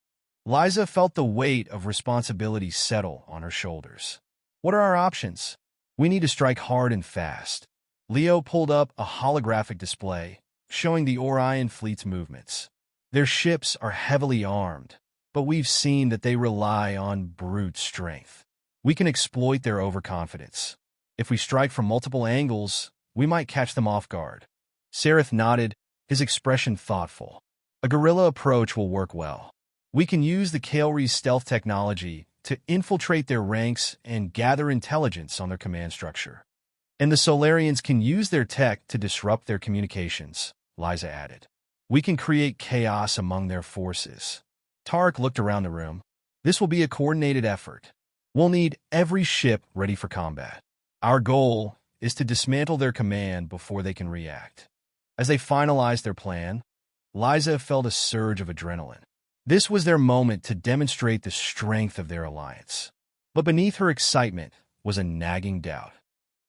Liza felt the weight of responsibility settle on her shoulders. What are our options? We need to strike hard and fast. Leo pulled up a holographic display, showing the Orion fleet's movements. Their ships are heavily armed, but we've seen that they rely on brute strength. We can exploit their overconfidence. If we strike from multiple angles, we might catch them off guard. Sereth nodded, his expression thoughtful. A guerrilla approach will work well. We can use the Kaori's stealth technology to infiltrate their ranks and gather intelligence on their command structure. And the Solarians can use their tech to disrupt their communications, Liza added. We can create chaos among their forces. Tark looked around the room. This will be a coordinated effort. We'll need every ship ready for combat. Our goal is to dismantle their command before they can react. As they finalized their plan, Liza felt a surge of adrenaline. This was their moment to demonstrate the strength of their alliance. But beneath her excitement was a nagging doubt.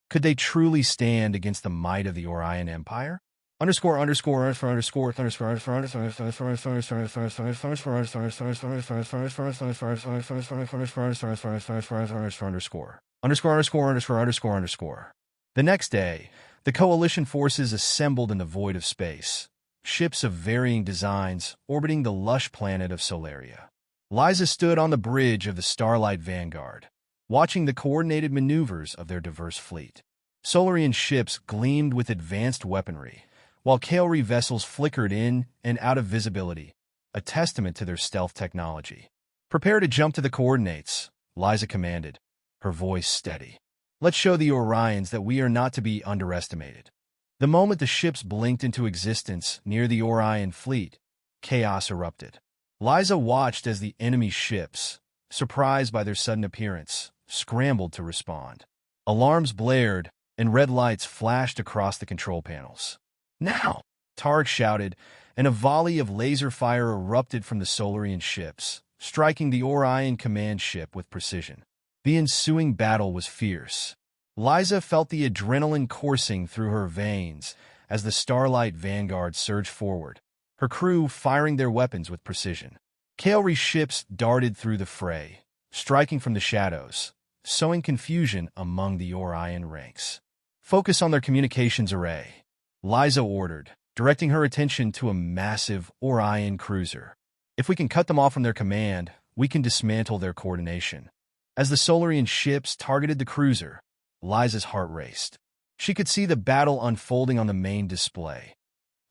Could they truly stand against the might of the Orion Empire? Underscore. The next day, the coalition forces assembled in the void of space, ships of varying designs orbiting the lush planet of Solaria. Liza stood on the bridge of the Starlight Vanguard, watching the coordinated maneuvers of their diverse fleet. Solarian ships gleamed with advanced weaponry, while Kaori vessels flickered in and out of visibility, a testament to their stealth technology. Prepare to jump to the coordinates, Liza commanded, her voice steady. Let's show the Orions that we are not to be underestimated. The moment the ships blinked into existence near the Orion fleet, chaos erupted. Liza watched as the enemy ships, surprised by their sudden appearance, scrambled to respond. Alarms blared, and red lights flashed across the control panels. "Now!" Tarek shouted, and a volley of laser fire erupted from the Solarian ships, striking the Orion command ship with precision. The ensuing battle was fierce. Liza felt the adrenaline coursing through her veins as the Starlight Vanguard surged forward, her crew firing their weapons with precision. Cavalry ships darted through the fray, striking from the shadows, sowing confusion among the Orion ranks. "Focus on their communications array," Liza ordered, directing her attention to a massive Orion cruiser. "If we can cut them off from their command, we can dismantle their coordination." As the Solarian ships targeted the cruiser, Liza's heart raced. She could see the battle unfolding on the main display,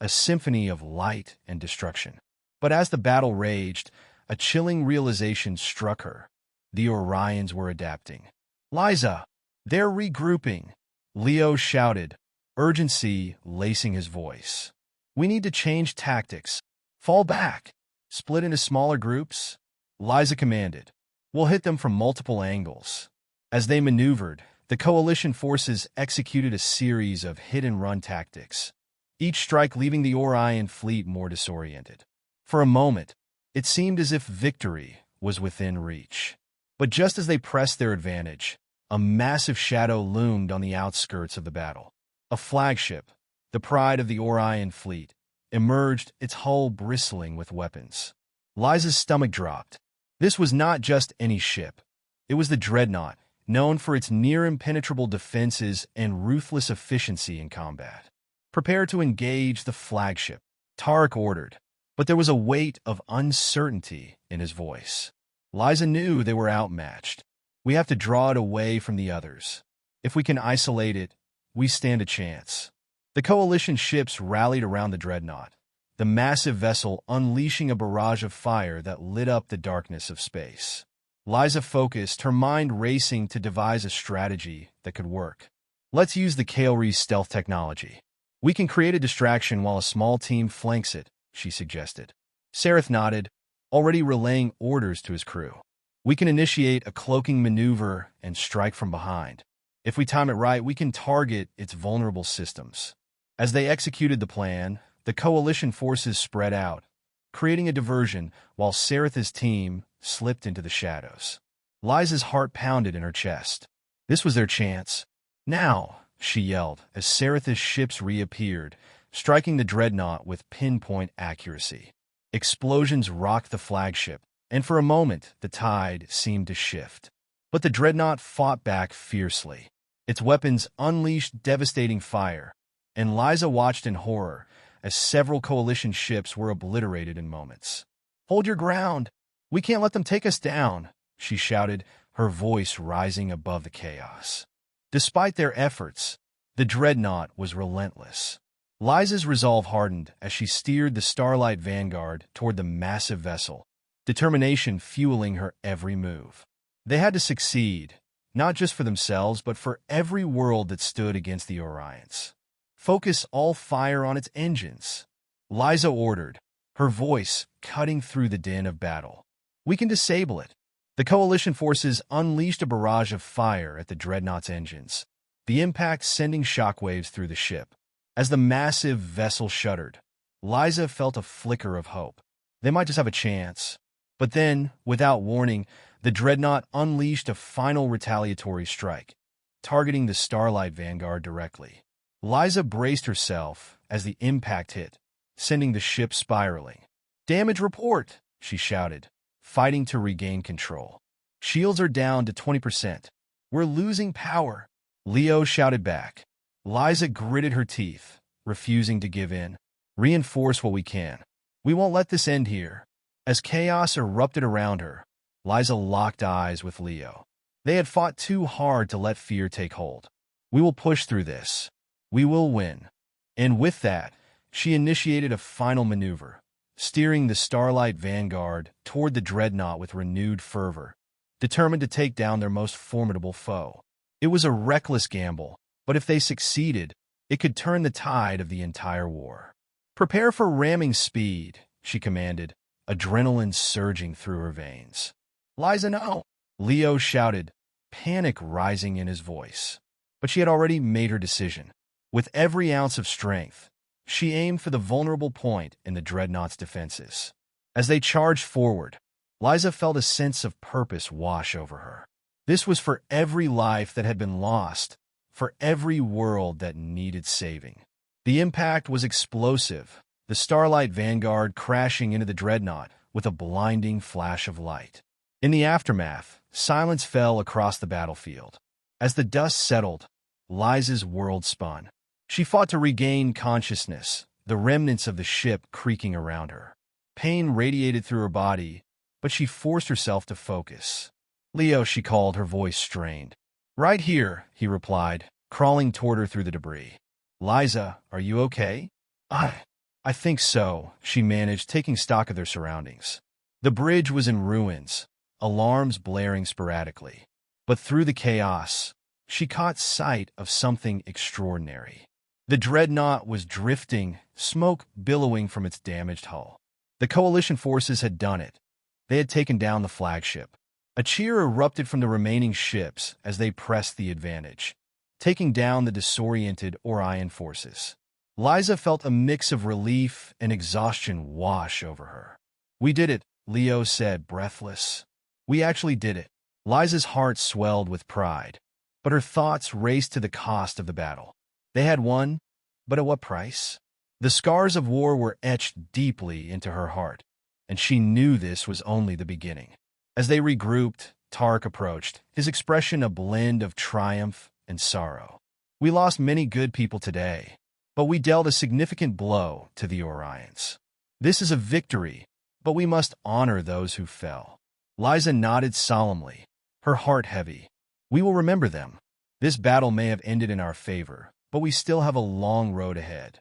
a symphony of light and destruction. But as the battle raged, a chilling realization struck her. The Orions were adapting. "Liza, they're regrouping," Leo shouted, urgency lacing his voice. "We need to change tactics. Fall back. Split into smaller groups," Liza commanded. "We'll hit them from multiple angles." As they maneuvered, the coalition forces executed a series of hit-and-run tactics, each strike leaving the Orion fleet more disoriented. For a moment, it seemed as if victory was within reach. But just as they pressed their advantage, a massive shadow loomed on the outskirts of the battle. A flagship, the pride of the Orion fleet, emerged, its hull bristling with weapons. Liza's stomach dropped. This was not just any ship. It was the Dreadnought, known for its near-impenetrable defenses and ruthless efficiency in combat. "Prepare to engage the flagship," Tarek ordered, but there was a weight of uncertainty in his voice. Liza knew they were outmatched. "We have to draw it away from the others. If we can isolate it, we stand a chance." The coalition ships rallied around the Dreadnought, the massive vessel unleashing a barrage of fire that lit up the darkness of space. Liza focused, her mind racing to devise a strategy that could work. "Let's use the Kaelri's stealth technology. We can create a distraction while a small team flanks it," she suggested. Sareth nodded, already relaying orders to his crew. "We can initiate a cloaking maneuver and strike from behind. If we time it right, we can target its vulnerable systems." As they executed the plan, the coalition forces spread out, creating a diversion while Sareth's team slipped into the shadows. Liza's heart pounded in her chest. This was their chance. "Now!" she yelled as Sareth's ships reappeared, striking the Dreadnought with pinpoint accuracy. Explosions rocked the flagship, and for a moment the tide seemed to shift. But the Dreadnought fought back fiercely. Its weapons unleashed devastating fire, and Liza watched in horror as several coalition ships were obliterated in moments. "Hold your ground! We can't let them take us down," she shouted, her voice rising above the chaos. Despite their efforts, the Dreadnought was relentless. Liza's resolve hardened as she steered the Starlight Vanguard toward the massive vessel, determination fueling her every move. They had to succeed, not just for themselves, but for every world that stood against the Orions. "Focus all fire on its engines," Liza ordered, her voice cutting through the din of battle. "We can disable it." The coalition forces unleashed a barrage of fire at the Dreadnought's engines, the impact sending shockwaves through the ship. As the massive vessel shuddered, Liza felt a flicker of hope. They might just have a chance. But then, without warning, the Dreadnought unleashed a final retaliatory strike, targeting the Starlight Vanguard directly. Liza braced herself as the impact hit, sending the ship spiraling. "Damage report," she shouted, fighting to regain control. "Shields are down to 20%. We're losing power," Leo shouted back. Liza gritted her teeth, refusing to give in. "Reinforce what we can. We won't let this end here." As chaos erupted around her, Liza locked eyes with Leo. They had fought too hard to let fear take hold. "We will push through this. We will win." And with that, she initiated a final maneuver, steering the Starlight Vanguard toward the Dreadnought with renewed fervor, determined to take down their most formidable foe. It was a reckless gamble, but if they succeeded, It could turn the tide of the entire war. "Prepare for ramming speed," she commanded, adrenaline surging through her veins. "Liza, no!" Leo shouted, panic rising in his voice. But she had already made her decision. With every ounce of strength, she aimed for the vulnerable point in the dreadnought's defenses. As they charged forward, Liza felt a sense of purpose wash over her. This was for every life that had been lost, for every world that needed saving. The impact was explosive, the Starlight Vanguard crashing into the dreadnought with a blinding flash of light. In the aftermath, silence fell across the battlefield. As the dust settled, Liza's world spun. She fought to regain consciousness, the remnants of the ship creaking around her. Pain radiated through her body, but she forced herself to focus. "Leo," she called, her voice strained. "Right here," he replied, crawling toward her through the debris. "Liza, are you okay?" I think so," she managed, taking stock of their surroundings. The bridge was in ruins, alarms blaring sporadically. But through the chaos, she caught sight of something extraordinary. The dreadnought was drifting, smoke billowing from its damaged hull. The coalition forces had done it. They had taken down the flagship. A cheer erupted from the remaining ships as they pressed the advantage, taking down the disoriented Orion forces. Liza felt a mix of relief and exhaustion wash over her. "We did it," Leo said, breathless. "We actually did it." Liza's heart swelled with pride, but her thoughts raced to the cost of the battle. They had won, but at what price? The scars of war were etched deeply into her heart, and she knew this was only the beginning. As they regrouped, Tark approached, his expression a blend of triumph and sorrow. "We lost many good people today, but we dealt a significant blow to the Orions. This is a victory, but we must honor those who fell." Liza nodded solemnly, her heart heavy. "We will remember them. This battle may have ended in our favor, but we still have a long road ahead."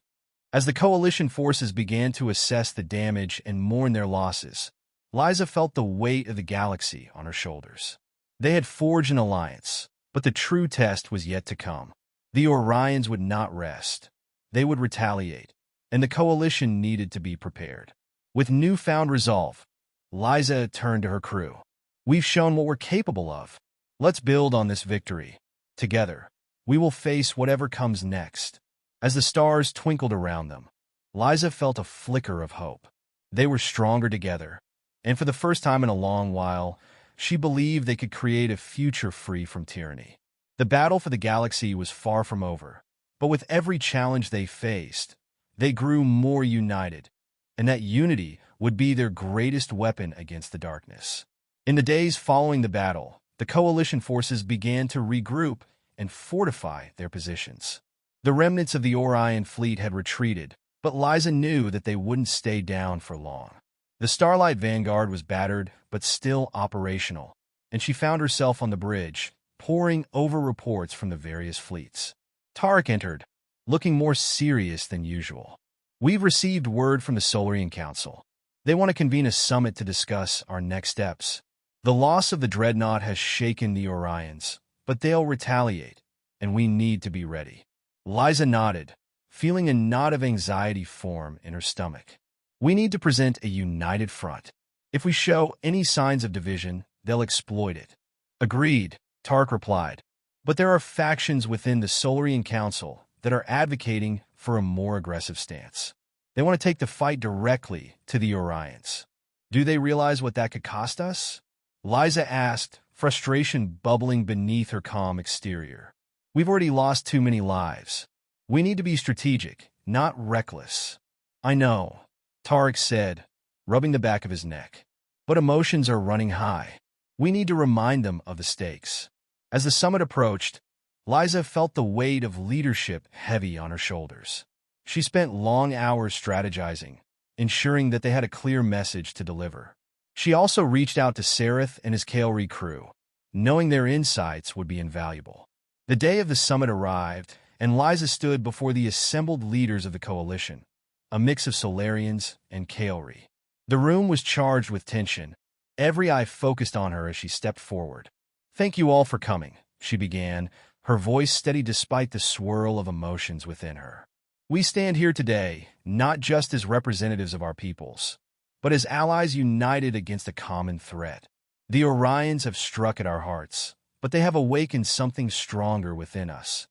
As the coalition forces began to assess the damage and mourn their losses, Liza felt the weight of the galaxy on her shoulders. They had forged an alliance, but the true test was yet to come. The Orions would not rest. They would retaliate, and the coalition needed to be prepared. With newfound resolve, Liza turned to her crew. "We've shown what we're capable of. Let's build on this victory. Together, we will face whatever comes next." As the stars twinkled around them, Liza felt a flicker of hope. They were stronger together, and for the first time in a long while, she believed they could create a future free from tyranny. The battle for the galaxy was far from over, but with every challenge they faced, they grew more united, and that unity would be their greatest weapon against the darkness. In the days following the battle, the coalition forces began to regroup and fortify their positions. The remnants of the Orion fleet had retreated, but Liza knew that they wouldn't stay down for long. The Starlight Vanguard was battered, but still operational, and she found herself on the bridge, poring over reports from the various fleets. Tarek entered, looking more serious than usual. "We've received word from the Solarian Council. They want to convene a summit to discuss our next steps. The loss of the dreadnought has shaken the Orions, but they'll retaliate, and we need to be ready." Liza nodded, feeling a knot of anxiety form in her stomach. "We need to present a united front. If we show any signs of division, they'll exploit it." "Agreed," Tark replied. "But there are factions within the Solarian Council that are advocating for a more aggressive stance. They want to take the fight directly to the Orions. Do they realize what that could cost us?" Liza asked, frustration bubbling beneath her calm exterior. "We've already lost too many lives. We need to be strategic, not reckless." "I know," Tarek said, rubbing the back of his neck. "But emotions are running high. We need to remind them of the stakes." As the summit approached, Liza felt the weight of leadership heavy on her shoulders. She spent long hours strategizing, ensuring that they had a clear message to deliver. She also reached out to Sereth and his Kael'ri crew, knowing their insights would be invaluable. The day of the summit arrived, and Liza stood before the assembled leaders of the coalition, a mix of Solarians and Kael'ri. The room was charged with tension, every eye focused on her as she stepped forward. "Thank you all for coming," she began, her voice steady despite the swirl of emotions within her. "We stand here today, not just as representatives of our peoples, but as allies united against a common threat. The Orions have struck at our hearts, but they have awakened something stronger within us,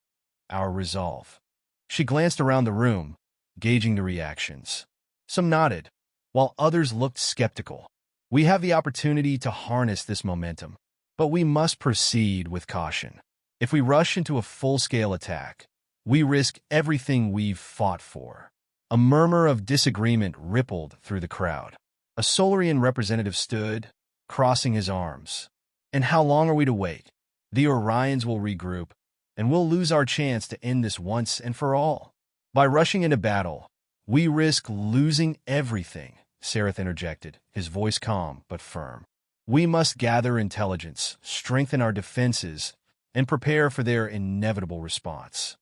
our resolve." She glanced around the room, gauging the reactions. Some nodded, while others looked skeptical. "We have the opportunity to harness this momentum, but we must proceed with caution. If we rush into a full-scale attack, we risk everything we've fought for." A murmur of disagreement rippled through the crowd. A Solarian representative stood, crossing his arms. "And how long are we to wait? The Orions will regroup, and we'll lose our chance to end this once and for all. By rushing into battle, we risk losing everything," Sereth interjected, his voice calm but firm. "We must gather intelligence, strengthen our defenses, and prepare for their inevitable response."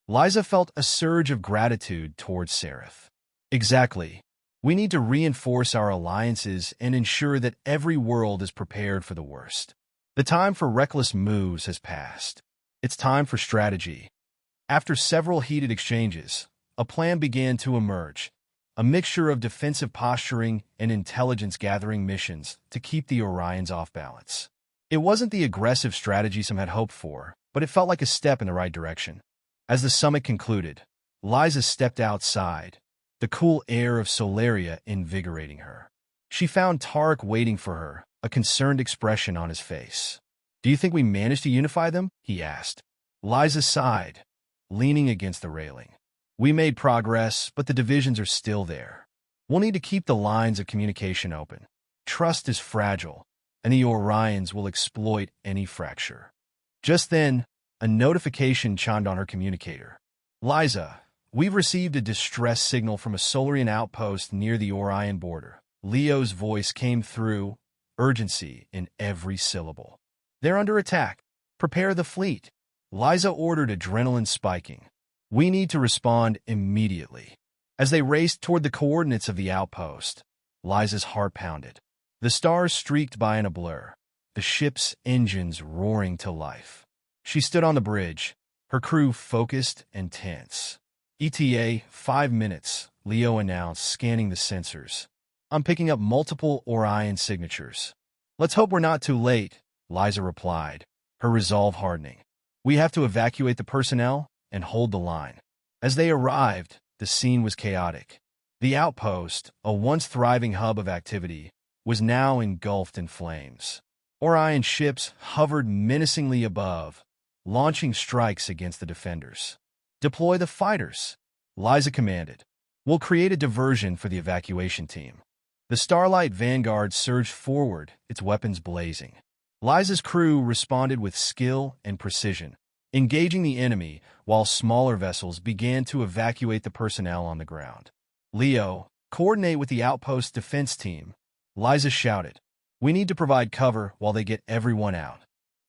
Liza felt a surge of gratitude towards Sereth. "Exactly. We need to reinforce our alliances and ensure that every world is prepared for the worst. The time for reckless moves has passed. It's time for strategy." After several heated exchanges, a plan began to emerge, a mixture of defensive posturing and intelligence-gathering missions to keep the Orions off balance. It wasn't the aggressive strategy some had hoped for, but it felt like a step in the right direction. As the summit concluded, Liza stepped outside, the cool air of Solaria invigorating her. She found Tarek waiting for her, a concerned expression on his face. "Do you think we managed to unify them?" he asked. Liza sighed, leaning against the railing. "We made progress, but the divisions are still there. We'll need to keep the lines of communication open. Trust is fragile, and the Orions will exploit any fracture." Just then, a notification chimed on her communicator. "Liza, we've received a distress signal from a Solarian outpost near the Orion border." Leo's voice came through, urgency in every syllable. "They're under attack. Prepare the fleet." Liza ordered, adrenaline spiking. "We need to respond immediately." As they raced toward the coordinates of the outpost, Liza's heart pounded. The stars streaked by in a blur, the ship's engines roaring to life. She stood on the bridge, her crew focused and tense. "ETA 5 minutes, Leo announced, scanning the sensors. "I'm picking up multiple Orion signatures." "Let's hope we're not too late," Liza replied, her resolve hardening. "We have to evacuate the personnel and hold the line." As they arrived, the scene was chaotic. The outpost, a once thriving hub of activity, was now engulfed in flames. Orion ships hovered menacingly above, launching strikes against the defenders. "Deploy the fighters," Liza commanded. "We'll create a diversion for the evacuation team." The Starlight Vanguard surged forward, its weapons blazing. Liza's crew responded with skill and precision, engaging the enemy while smaller vessels began to evacuate the personnel on the ground. "Leo, coordinate with the outpost defense team," Liza shouted. "We need to provide cover while they get everyone out."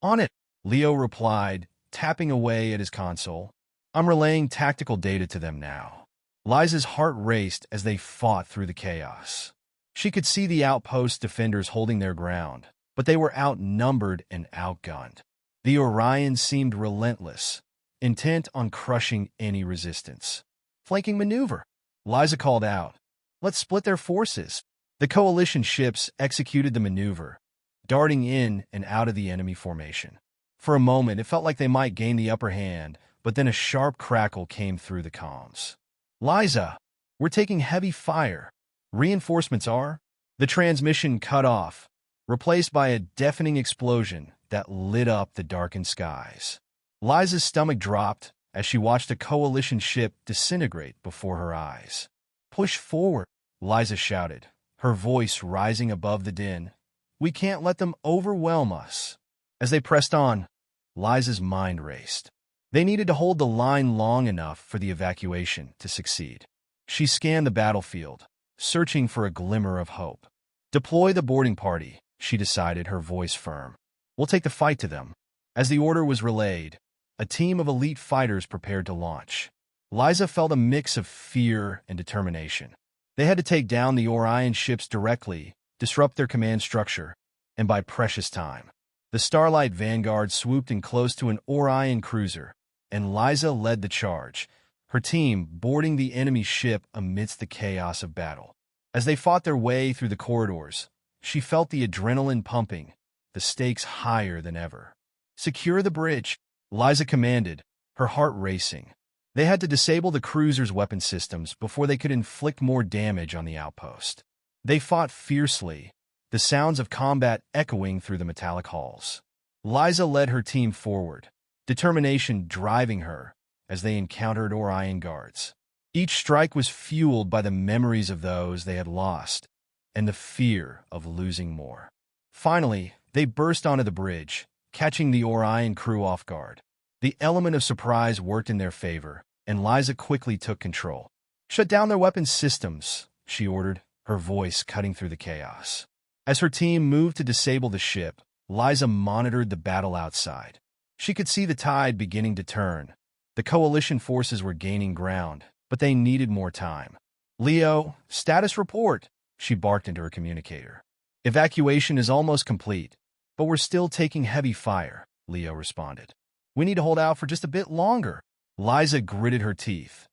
"On it," Leo replied, tapping away at his console. "I'm relaying tactical data to them now." Liza's heart raced as they fought through the chaos. She could see the outpost defenders holding their ground, but they were outnumbered and outgunned. The Orions seemed relentless, intent on crushing any resistance. "Flanking maneuver," Liza called out. "Let's split their forces." The coalition ships executed the maneuver, darting in and out of the enemy formation. For a moment, it felt like they might gain the upper hand, but then a sharp crackle came through the comms. "Liza, we're taking heavy fire. Reinforcements are—" The transmission cut off, replaced by a deafening explosion that lit up the darkened skies. Liza's stomach dropped as she watched a coalition ship disintegrate before her eyes. "Push forward," Liza shouted, her voice rising above the din. "We can't let them overwhelm us." As they pressed on, Liza's mind raced. They needed to hold the line long enough for the evacuation to succeed. She scanned the battlefield, searching for a glimmer of hope. "Deploy the boarding party," she decided, her voice firm. "We'll take the fight to them." As the order was relayed, a team of elite fighters prepared to launch. Liza felt a mix of fear and determination. They had to take down the Orion ships directly, disrupt their command structure, and buy precious time. The Starlight Vanguard swooped in close to an Orion cruiser, and Liza led the charge, her team boarding the enemy ship amidst the chaos of battle. As they fought their way through the corridors, she felt the adrenaline pumping, the stakes higher than ever. "Secure the bridge," Liza commanded, her heart racing. They had to disable the cruiser's weapon systems before they could inflict more damage on the outpost. They fought fiercely, the sounds of combat echoing through the metallic halls. Liza led her team forward, determination driving her as they encountered Orion guards. Each strike was fueled by the memories of those they had lost and the fear of losing more. Finally, they burst onto the bridge, catching the Orion crew off guard. The element of surprise worked in their favor, and Liza quickly took control. "Shut down their weapons systems," she ordered, her voice cutting through the chaos. As her team moved to disable the ship, Liza monitored the battle outside. She could see the tide beginning to turn. The coalition forces were gaining ground, but they needed more time. "Leo, status report," she barked into her communicator. "Evacuation is almost complete, but we're still taking heavy fire," Leo responded. "We need to hold out for just a bit longer." Liza gritted her teeth,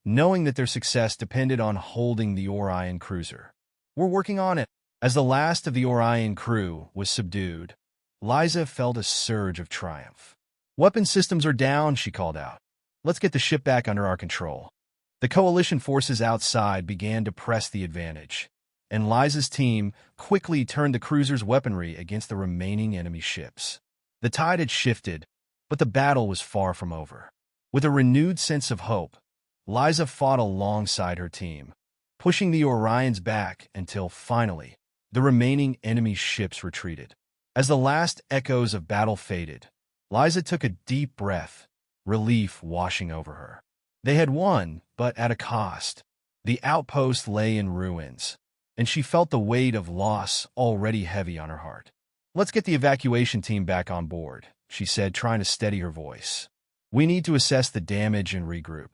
knowing that their success depended on holding the Orion cruiser. "We're working on it." As the last of the Orion crew was subdued, Liza felt a surge of triumph. "Weapon systems are down," she called out. "Let's get the ship back under our control." The coalition forces outside began to press the advantage, and Liza's team quickly turned the cruiser's weaponry against the remaining enemy ships. The tide had shifted, but the battle was far from over. With a renewed sense of hope, Liza fought alongside her team, pushing the Orions back until, finally, the remaining enemy ships retreated. As the last echoes of battle faded, Liza took a deep breath, relief washing over her. They had won, but at a cost. The outpost lay in ruins, and she felt the weight of loss already heavy on her heart. "Let's get the evacuation team back on board," she said, trying to steady her voice. "We need to assess the damage and regroup."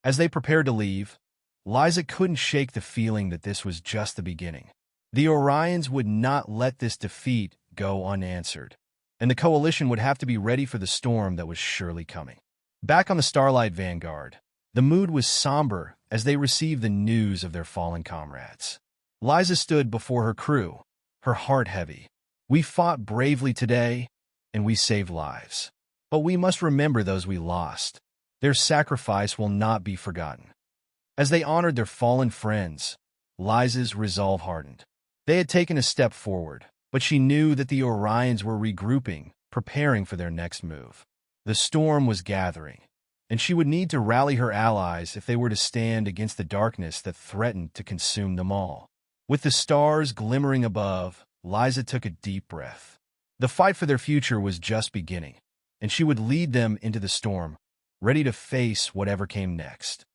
As they prepared to leave, Liza couldn't shake the feeling that this was just the beginning. The Orions would not let this defeat go unanswered, and the coalition would have to be ready for the storm that was surely coming. Back on the Starlight Vanguard, the mood was somber as they received the news of their fallen comrades. Liza stood before her crew, her heart heavy. "We fought bravely today, and we saved lives. But we must remember those we lost. Their sacrifice will not be forgotten." As they honored their fallen friends, Liza's resolve hardened. They had taken a step forward, but she knew that the Orions were regrouping, preparing for their next move. The storm was gathering, and she would need to rally her allies if they were to stand against the darkness that threatened to consume them all. With the stars glimmering above, Liza took a deep breath. The fight for their future was just beginning, and she would lead them into the storm, ready to face whatever came next.